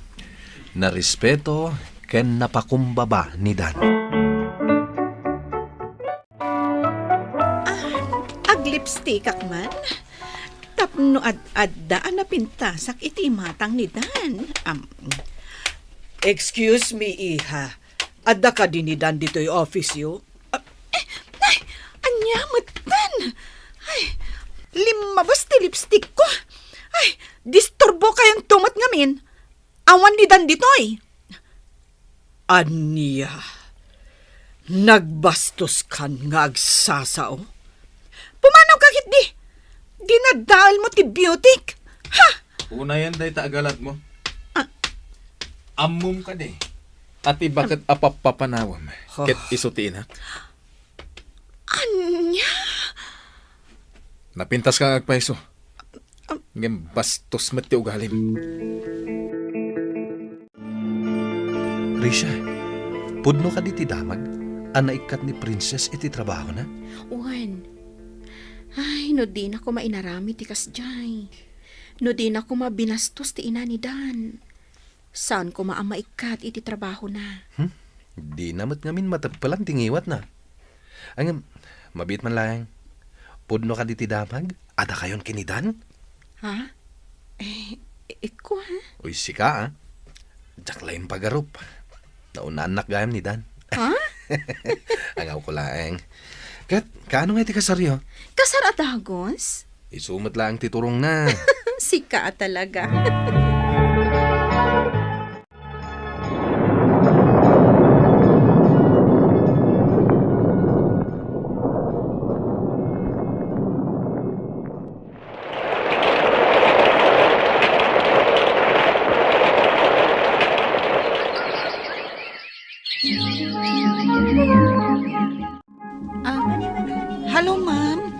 na respeto ken napakumbaba ni Dan. Aglip lipstick man. Tapno ad-addaan na pintasak iti matang ni Dan. Excuse me, iha. Adda ka din ni Dan dito yung office yo? Anya, matan. Ay, limabas ti lipstick ko. Ay, disturbo kayang tumat ngamin. Awan ni Dan ditoy. Anya, nagbastos kan nga agsasao? Pumanaw kakit di. Dinadaal mo ti beautic. Ha? Una yan day taagalat mo. Amum ka day. Ati bakit apapapanawam? Ket isutiin ha? Anya? Napintas ka agpaiso. Ngem bastos met ti ugalim. Risha, pudno ka di ti damag? Anaikat ni Princess iti trabaho na? Uwan. Ay, no di na ko mainarami ti kasjay. No di na ko mabinastos ti ina ni Dan. Saan ko maamaikat iti trabaho na? Di namat ngamin matagpalan tingiwat na. Ang mabit man lang. Pudno ka di ti damag? Ada kayon kinidan? Ha? Iko ha? Uy, sika ha? Jaklain pagarup. Nauna anak gayam ni Dan. Ha? Angaw ko lang. Kat, kaano nga iti kasaryo? Kasar at dagos? Isumat lang titurong na. Sika talaga. Hello, ma'am.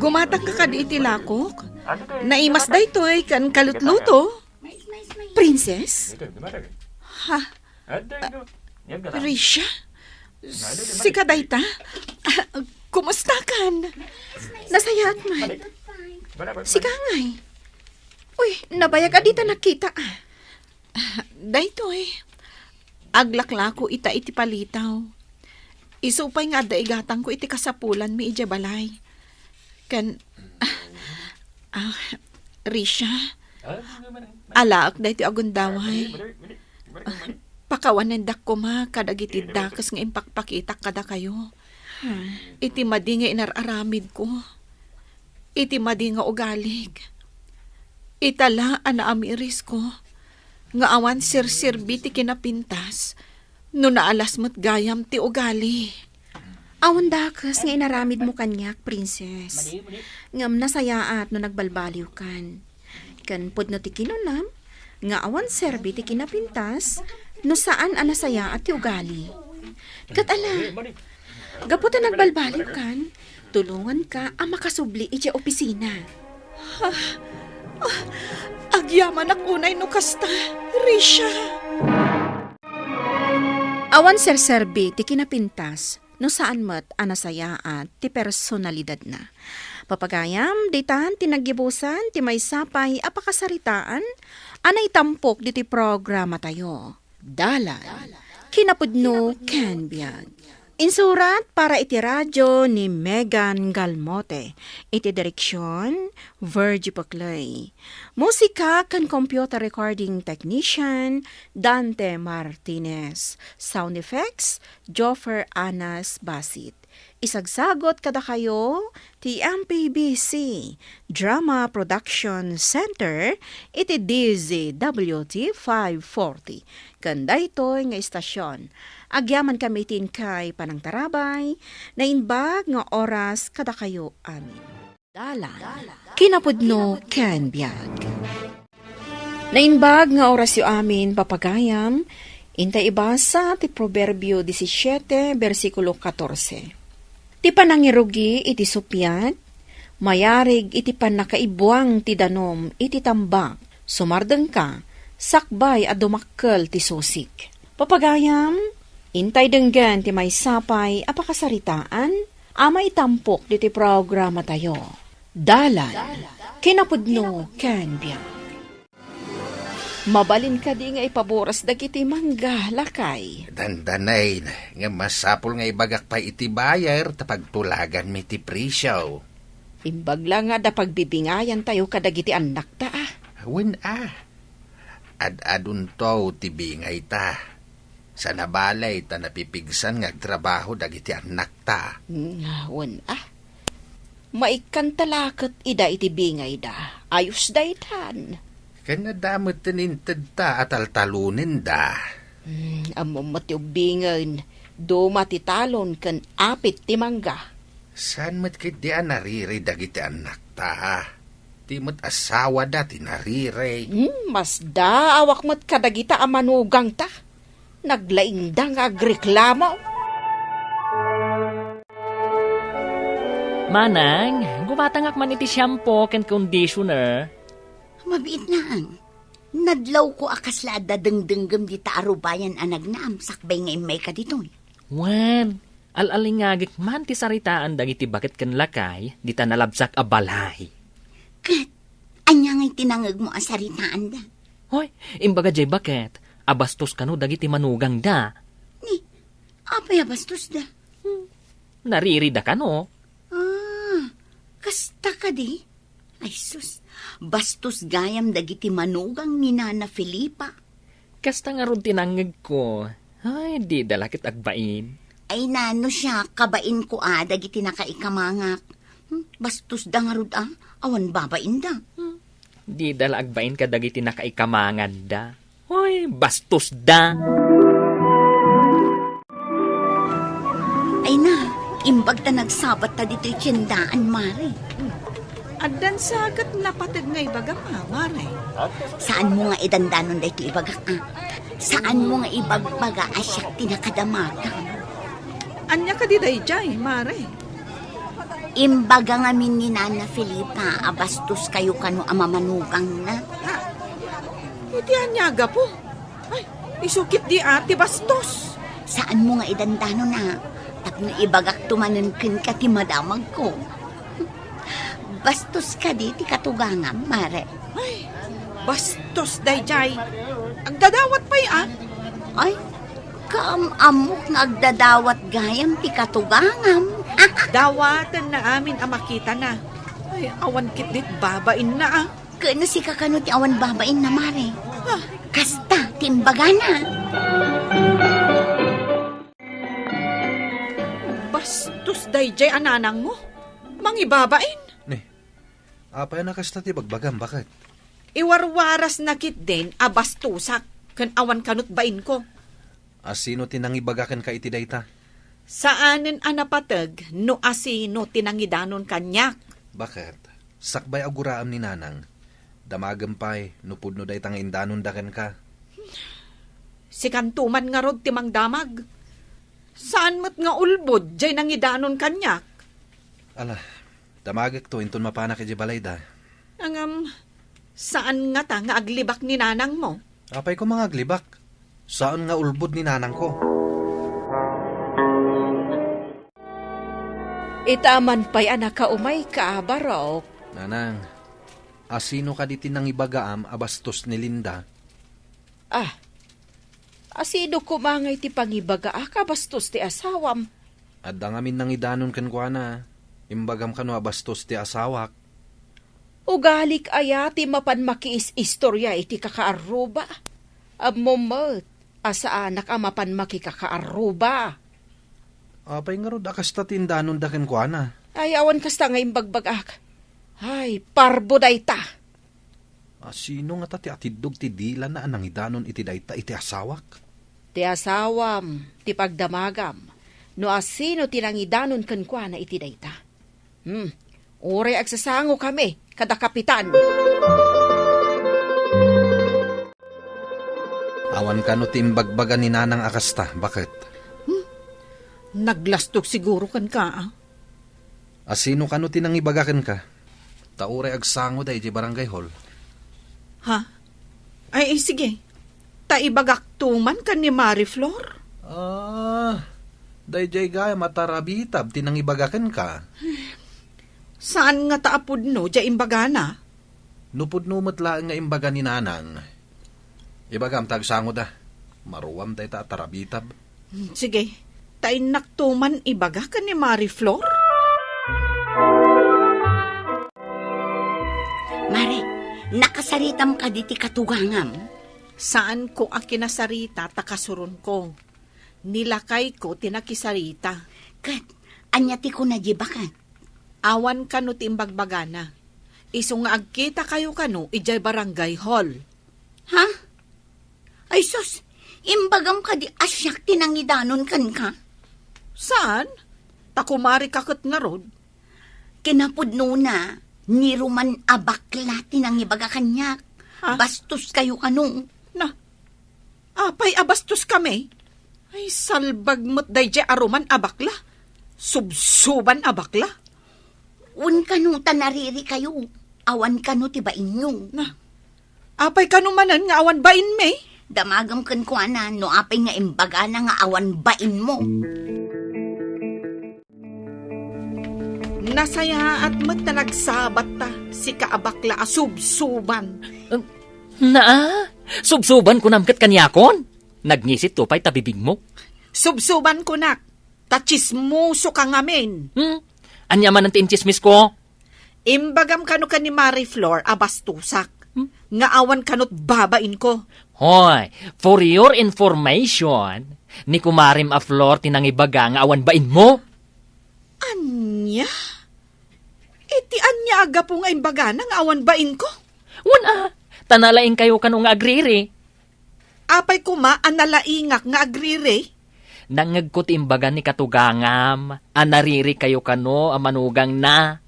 Gumatang ka kadi iti lakok. Naimas da ito'y kan kalutluto. Princess? Ha? Risha? Sika dayta? Kumusta kan? Nasayat man. Sika ngay. Uy, nabayag adita nakita. Daytoy. Aglaklako ita iti palitaw. Isupay nga daigatang ko iti kasapulan mi ija balay. Kan Risha. Alaak daytoy agundaway. Pakawanendak ko ma kadagiti dakas nga impakpakitak kada kayo. Iti madi nga inararamid ko. Iti madi nga ugalig. Itala ana amiris ko. Nga awan sir-sirbi ti kinapintas. No naalas mo't gayam ti ugali. Awan dakas nga inaramid mo kanyak, princess. Ngam nasayaat no nagbalbaliw kan. Kan pod no ti kinunam, nga awan serbi ti kinapintas, no saan anasaya at ti ugali. Kat ala, gaputa nagbalbaliw kan, tulungan ka ang makasubli iti opisina. Agyaman akunay no kasta, Risha. Awan serserbi ti kinapintas, no saan mat anasayaat ti personalidad na. Papagayam, ditan tinaggibusan ti may sapay apakasaritaan, anay tampok di ti programa tayo. Dalan, kinapudno ken biag. Insurat para iti radyo ni Megan Galmote. Iti direksyon, Virgie Paclay. Musika kan computer recording technician, Dante Martinez. Sound effects, Joffer Anas Basit. Isagsagot kada kayo, ti MPBC Drama Production Center, iti DZWT 540. Kanda ito'y nga istasyon. Agyaman kami tin kay Panang Tarabay, na inbag nga oras kada kayo amin. Dalan, kinapudno ken biag. Na inbag nga oras yu amin papagayam, intay ibasa ti Proverbio 17, versikulo 14. Ti panangirugi iti supyat, mayarig iti panakaibuang ti danom iti tambak, sumardeng ka, sakbay a dumakkel ti susik. Papagayam, intay denggan ti may sapay apakasaritaan, amay tampok di ti programa tayo. Dalan, kinapudno ken biag. Mabalin ka di nga ipaboras dagiti mangga lakay. Dandanay, nga masapol nga ibagak pa iti bayar tapagtulagan mi ti presyo. Imbag lang nga da pagbibingayan tayo kadagiti anak ta ah. Wen Ad-adun to tibingay ta. Sa nabalay ta napipigsan ngagtrabaho dagiti anak ta. Wan Maikan talakot ida iti bingay da. Ayos da itan. Kanadamot tininted ta at altalunin da. Amamot yung bingan. Do matitalon kan apit timangga. Saan mo't kiti nariri dagiti anak ta? Di mo't asawa da tinariri. Mas da awak mo't kadagita amanugang ta. Naglaing da nga agreklamo. Manang, gumatangak man iti shampoo ken conditioner. Mabiit na ang. Nadlaw ko akasla dadengdenggem di taarubayan anag na sakbay nga imay ka dito. Wan, alalingagik man ti saritaan dagiti bakit ken lakay, di ta nalabsak a balay. Kat, anya nga'y tinangag mo asaritaan da. Hoy, imbaga jay bakit, abastos kano dagiti manugang da. Ni, apay abastos da? Naririda kano. Kasta ka di? Ay sus, bastos gayam dagiti manugang ni Nana Felipa. Kasta nga ron tinangag ko. Ay, di dalakit agbain. Ay nano siya, kabain ko dagiti nakaikamangak. Bastos da nga ron awan babain da. Di dala agbain ka dagiti nakaikamangan da. Hoy, bastos da. Ay na, imbag ta nagsabat ta dito tiyendaan, Mare. Adan sagat napatid nga ibaga Mare. Saan mo nga idandanon da ito ibaga Saan mo nga ibagbaga asyak tinakadamaga? Anya ka di dayjay, Mare? Imbaga nga min ni Nana Felipa, abastos kayo kano amamanugang na. Iti anyaga po. Ay, isukit di ati bastos. Saan mo nga idandano na? Tapno ibagak tumanan ken ka ti madamag ko. Bastos ka di ti katugangam, Mare. Ay, bastos dayjay. Ang dadawat pa'y Ay, kaamamok nga agdadawat gayam ti katugangam. Dawatan na amin makita na. Ay, awan kitlit babain na Kano si kakano ti awan babain na, Mare? Kasta, timbaga na. Bastos dayjay ananang mo. Mangibabain. Apay na kasta ti bagbagam, bakit? Iwarwaras na kit din abastusak kan awan kanut bain ko. Asino tinangibagakan ka iti dayta? Saanen anapatag no asino tinangidanon kanyak? Bakit? Sakbay aguraam ni Nanang. Damagampay, nupudno day tang indanon daken ka. Si kantuman nga rod timang damag. Saan mo't nga ulbod jay nangidanon kanyak? Ala, damagak to inton mapanak iti balayda. Saan nga ta nga aglibak ni Nanang mo? Apay ko mga aglibak. Saan nga ulbod ni Nanang ko? Itaman pa'y anak ka umay ka, Barok. Nanang, asino ka diti nang ibagaam abastos ni Linda? Asino kumangay ti pangibaga kabastos ti asawam? Adda ngamin nang idanon kan kwa na. Imbagam kano abastos ti asawak. Ugalik aya ti mapan makiis istorya iti kakaaruba. Amomot, asa anak mapan makikakaaruba. Apay nga rod akasta tindanon daken kwa na. Ay, awan kasta nga imbagbagak. Ay, parbo dayta. Sino nga ta ti atidog ti dila na anang idanon iti dayta iti asawak? Ti asawam, ti pagdamagam. No asino tinangidanon kan kwa na iti dayta. Ure agsasango kami, kada kapitan. Awan ka no timbagbaga ni Nanang akasta, bakit? Naglastok siguro kan ka Asino ka no tinangibagakan ka? Taure agsango day di barangay hall. Ay, sige. Taibagak tuman kan ni Marie Flor? Dayjay gaya matarabitab tinangibagakan ka. Saan nga taapod no, dya imbagana? Nupod numatlaan nga imbaga ni Nanang. Ibagam tagsango da. Maruwam day ta tarabitab. Sige, tayo naktuman ibaga ka ni Marie Flor? Nakasaritam ka di ti katugangam. Saan ko ang kinasarita takasuron ko? Nilakay ko tinakisarita. Kat, anya ti ko najibakan. Awan ka no timbagbagana. Iso nga agkita kayo kano ijay barangay hall. Ha? Ay sus, imbagam ka di asyak tinangidanon kan ka. Saan? Takumari kakot nga rod. Kinapudno na, ni Roman abakla tinangibaga kanyak. Ha? Bastos kayo kanong. Na, apay abastos kami. Ay salbag mo't dayjay aruman abakla. Subsuban abakla. Un kano tanariri kayo. Awan kano tiba inyo. Na, apay kanumanan nga awan bain me? Damagam kan ko ana, no apay nga imbaga na nga awan bain mo. Nasaya at mat na nagsabat ta, si kaabakla asubsuban. Naa, subsuban ko namkat kanyakon. Nagnisit to pa'y tabibig mo. Subsuban ko nak, tachismuso ka ngamin. Anya man ang tinchismis ko? Imbagam kano ka ni Marie Flor abastusak. Nga awan kanot babain ko. Hoy, for your information, ni kumarim a Flor tinangibaga nga awan bain mo. Anya? Iti anya aga po nga imbaga nga awan bain ko? Wala, tanalaing kayo kanong agriri. Apay kuma analaingak nga agriri. Nangagkot imbaga ni katugangam, anariri kayo kano amanugang na.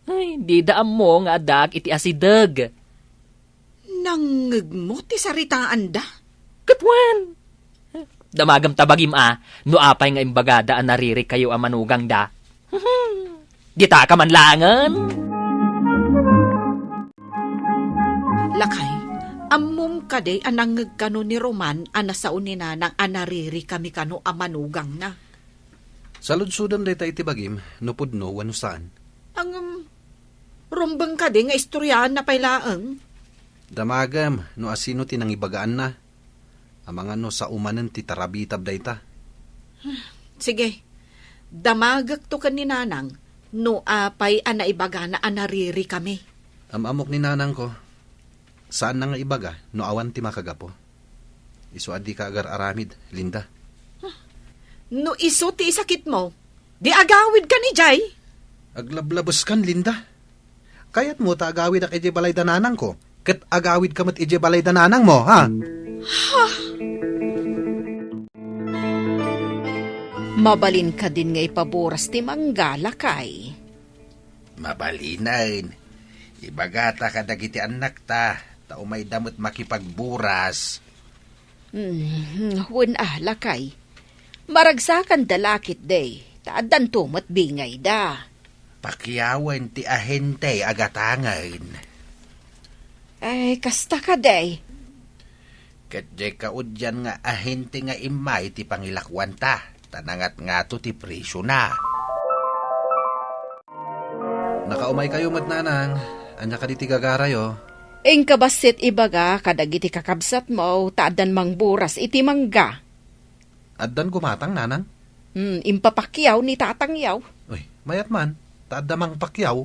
Ay, di daam mo nga adag iti asideg. Nangag mo ti saritaan da? Katwan! Damagam tabagim no apay nga imbagada anariri kayo amanugang da. Gita ka man langan. Lakay, ammum kaday anangag kano ni Roman anasaon ni nanang anariri kami kano amanugang na. Saludsudam day tayo tibagim, nupudno, wano saan. Ang rumbang kaday nga istoryahan na pailaang. Damagam, no asino tinangibagaan na. Amang ano sa umanan ti tarabitab day ta. Sige, damagak to ka ni nanang, no apay anaibaga na anariri kami. Amok ni nanang ko, saan na nga ibaga, no awan ti makagapo. Iso adi ka agar aramid, Linda. No iso ti isakit mo, di agawid ka ni Jay. Aglablabos kan, Linda. Kayat mo ta agawid ak ije balay dananang ko. Kat agawid ka mat ije balay dananang mo, ha? Mabalin ka din nga ipaboras ti manggala kay. Mabalinan. Ibagata ka dagiti anak ta. Tao may damot makipagburas. Wen lakay. Maragsakan dalakit day. Taadan tumat bingay da. Pakiyawan ti ahente agatangan. Ay, kasta ka day. Kadye kaudyan nga ahente nga imay ti pangilakwan ta. Tanangat nga to ti presyo na. Nakaumay kayo mat nanang. Anya ka di ti gagarayo. Ing kabasit ibaga kadagiti kakabsat mo taadan mang buras iti mangga. Addan gumatang nanang? Impapakyaw ni tatangyaw. Uy, mayat man. Taadamang pakyaw.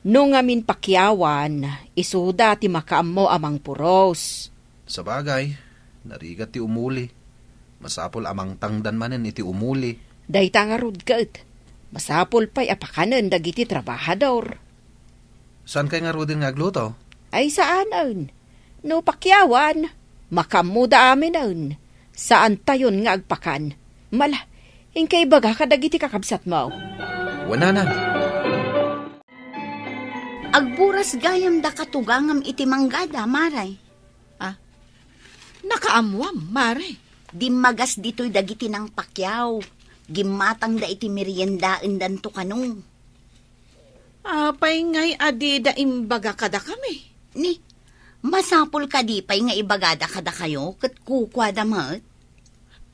No ngamin pakyawan, isuda ti makaammo amang puros. Sa bagay, narigat ti umuli. Masapol amang tangdan manen iti umuli. Dayta nga rudgat. Masapol pa'y apakanan dagiti trabahador. Saan kay nga rudin nga agluto? Ay saanan? No pakyawan, makamuda amin aun. Saan tayon nga agpakan? Mala, ingkay baga kadagiti kakabsat mo. Wananan. Agburas gayam da katugangam iti manggada, maray. Nakaamuam, mare. Dimagas dito'y dagiti ng pakyaw. Gimatang da iti meriendaan danto kanong. Apay ngay adi da imbaga kada kami. Ni, masapul ka di pa'y nga ibagada kada kayo, kat kukwa damat.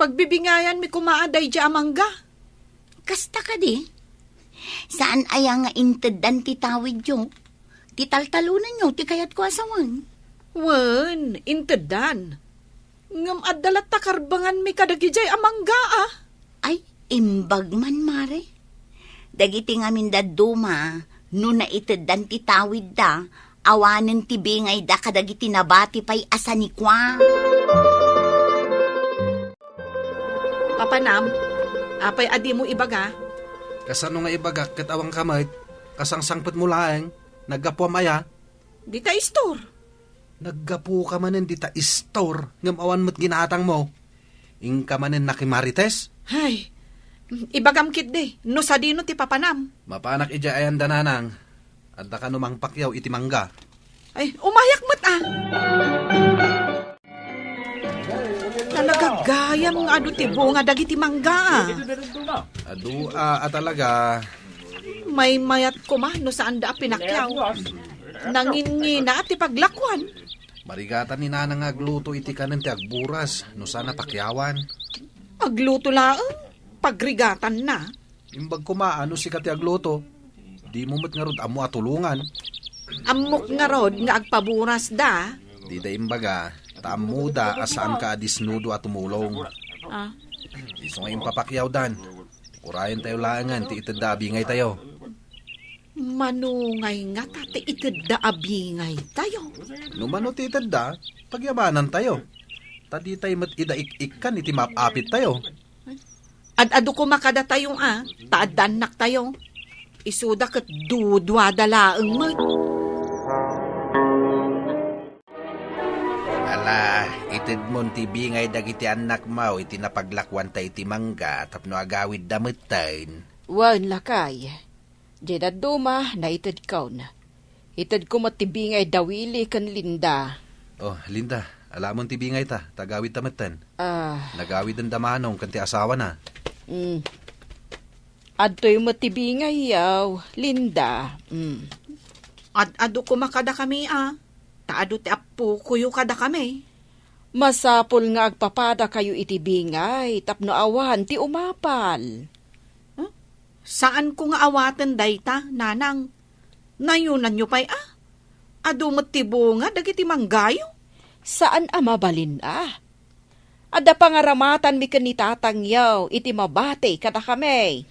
Pagbibingayan mi kumaaday di amangga. Kasta ka di. Saan aya nga intedan ti tawid yo? Ti taltalunan nyo, ti kayat ko asawan. Wen, intedan. Ngam adalat takarbangan mi kadagijay amangga Ay, imbag man, mare. Dagiti nga min daduma, no na itedan ti tawid da, Awanen ti bingay da kadagiti nabati pay asanikwa. Papanam, apay adi mo ibaga. Kasano nga ibagak ket awang kamay, kasangsangpet mo laeng, naggapuam aya. Di ta istor. Naggapu ka manen di ta istor, ngam awan mo't ginatang mo. Ing ka manen nakimarites. Hay, ibagam kit de, no sa dino ti papanam. Mapanak ija ayan dananang, adda ka numang pakyaw iti mangga. Ay, umayak mo't Talagagayam nga adu ti bunga dagiti mangga. Adu talaga. May mayat ko ma no saan da pinakyaw. Nangingina ti paglakwan. Marigatan ni nanang agluto iti kanen ti agburas, no sana pakyawan. Agluto laang, pagrigatan na. Imbag kumaano si kati agluto, di mo mat nga rod amo atulungan. Amok nga rod nga agpaburas da. Di da imbaga, taamuda asaan ka disnudo at tumulong. Iso nga impapakyaw dan. Urayan tayo laangan, ti itadabi ngay tayo. Manungay nga tate itadda abingay tayo. Numano ti itadda, pagyamanan tayo. Tadi tayo mat idaik-ikan iti mapapit tayo. Ad-ado ko makada tayong taadanak tayo. Isuda kat dudwa dalaang mat. Ala, itid mon ti bingay dagiti anak mau iti napaglakwan tayo iti mangga tapno agawid dametain. Wan lakay. Jedad duma na itid kaw na. Itid ko matibingay dawili kan Linda. Oh, Linda, alamon ti bingay ta, tagawid dametan. Nagawid ang damanong kanti asawa na. Adto'y matibingay yaw, Linda. Ad-ado ko makada kami Taado ti apo kuyo kada kami. Masapol nga agpapada kayo itibingay, tapno awan ti umapal. Saan ko nga awatan dayta, nanang? Nayunan nyo pa'y Ado matibo nga dagiti manggayo? Saan mabalin Ada pangaramatan mi kanitatang yaw, iti mabate kada kami.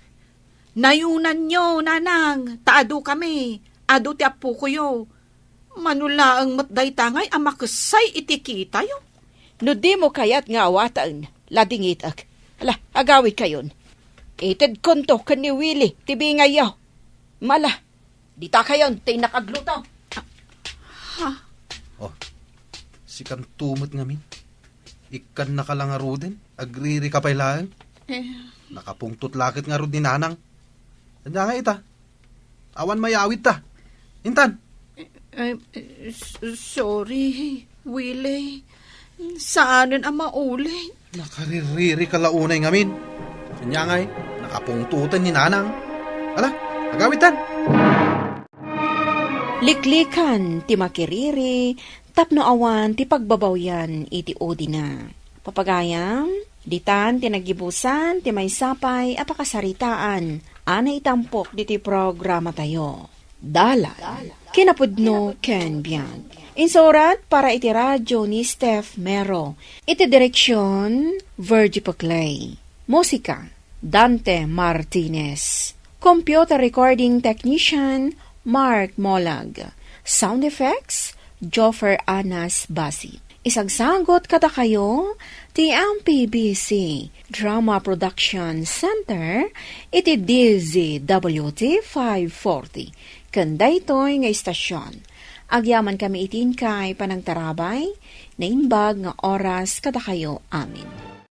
Nayunan nyo, nanang, taado kami. Ado ti apo kuyo. Manula ang matday tangay amakasay iti kita yo. No di mo kayat nga awatan, ladingit ak. Ala, agawid kayon. Ited konto kan ni Willie, tibingay yaw. Mala, di ta kayon, tay nakagluto. Oh, si kan tumot ngamin. Ikan nakalangaro din, agriri ka pailaan. Nakapungtot lakit nga ro din nanang. Anya nga ita, awan mayawit ta. Intan. Sorry, Willie. Saanan ang mauli? Nakaririri ka launay ngamin. Kanya nga'y, nakapungtutan ni nanang. Ala, agawitan. Liklikan ti makiriri, tapno awan ti pagbabawyan iti odina. Papagayam, ditan ti nagibusan ti may sapay apakasaritaan. Ana itampok diti programa tayo. Dalal. Kinapudno ken biyan. Insurat para iti radyo ni Steph Mero. Iti direksyon, Virgie Paclay. Musika, Dante Martinez. Computer recording technician, Mark Molag. Sound effects, Joffer Anas Basi. Isagsagot kada kayo, ti MPBC Drama Production Center, iti DZWT 540. Kanda ito'y nga istasyon. Agyaman kami itin kay panagtarabay, na inbag nga oras kada kayo amin.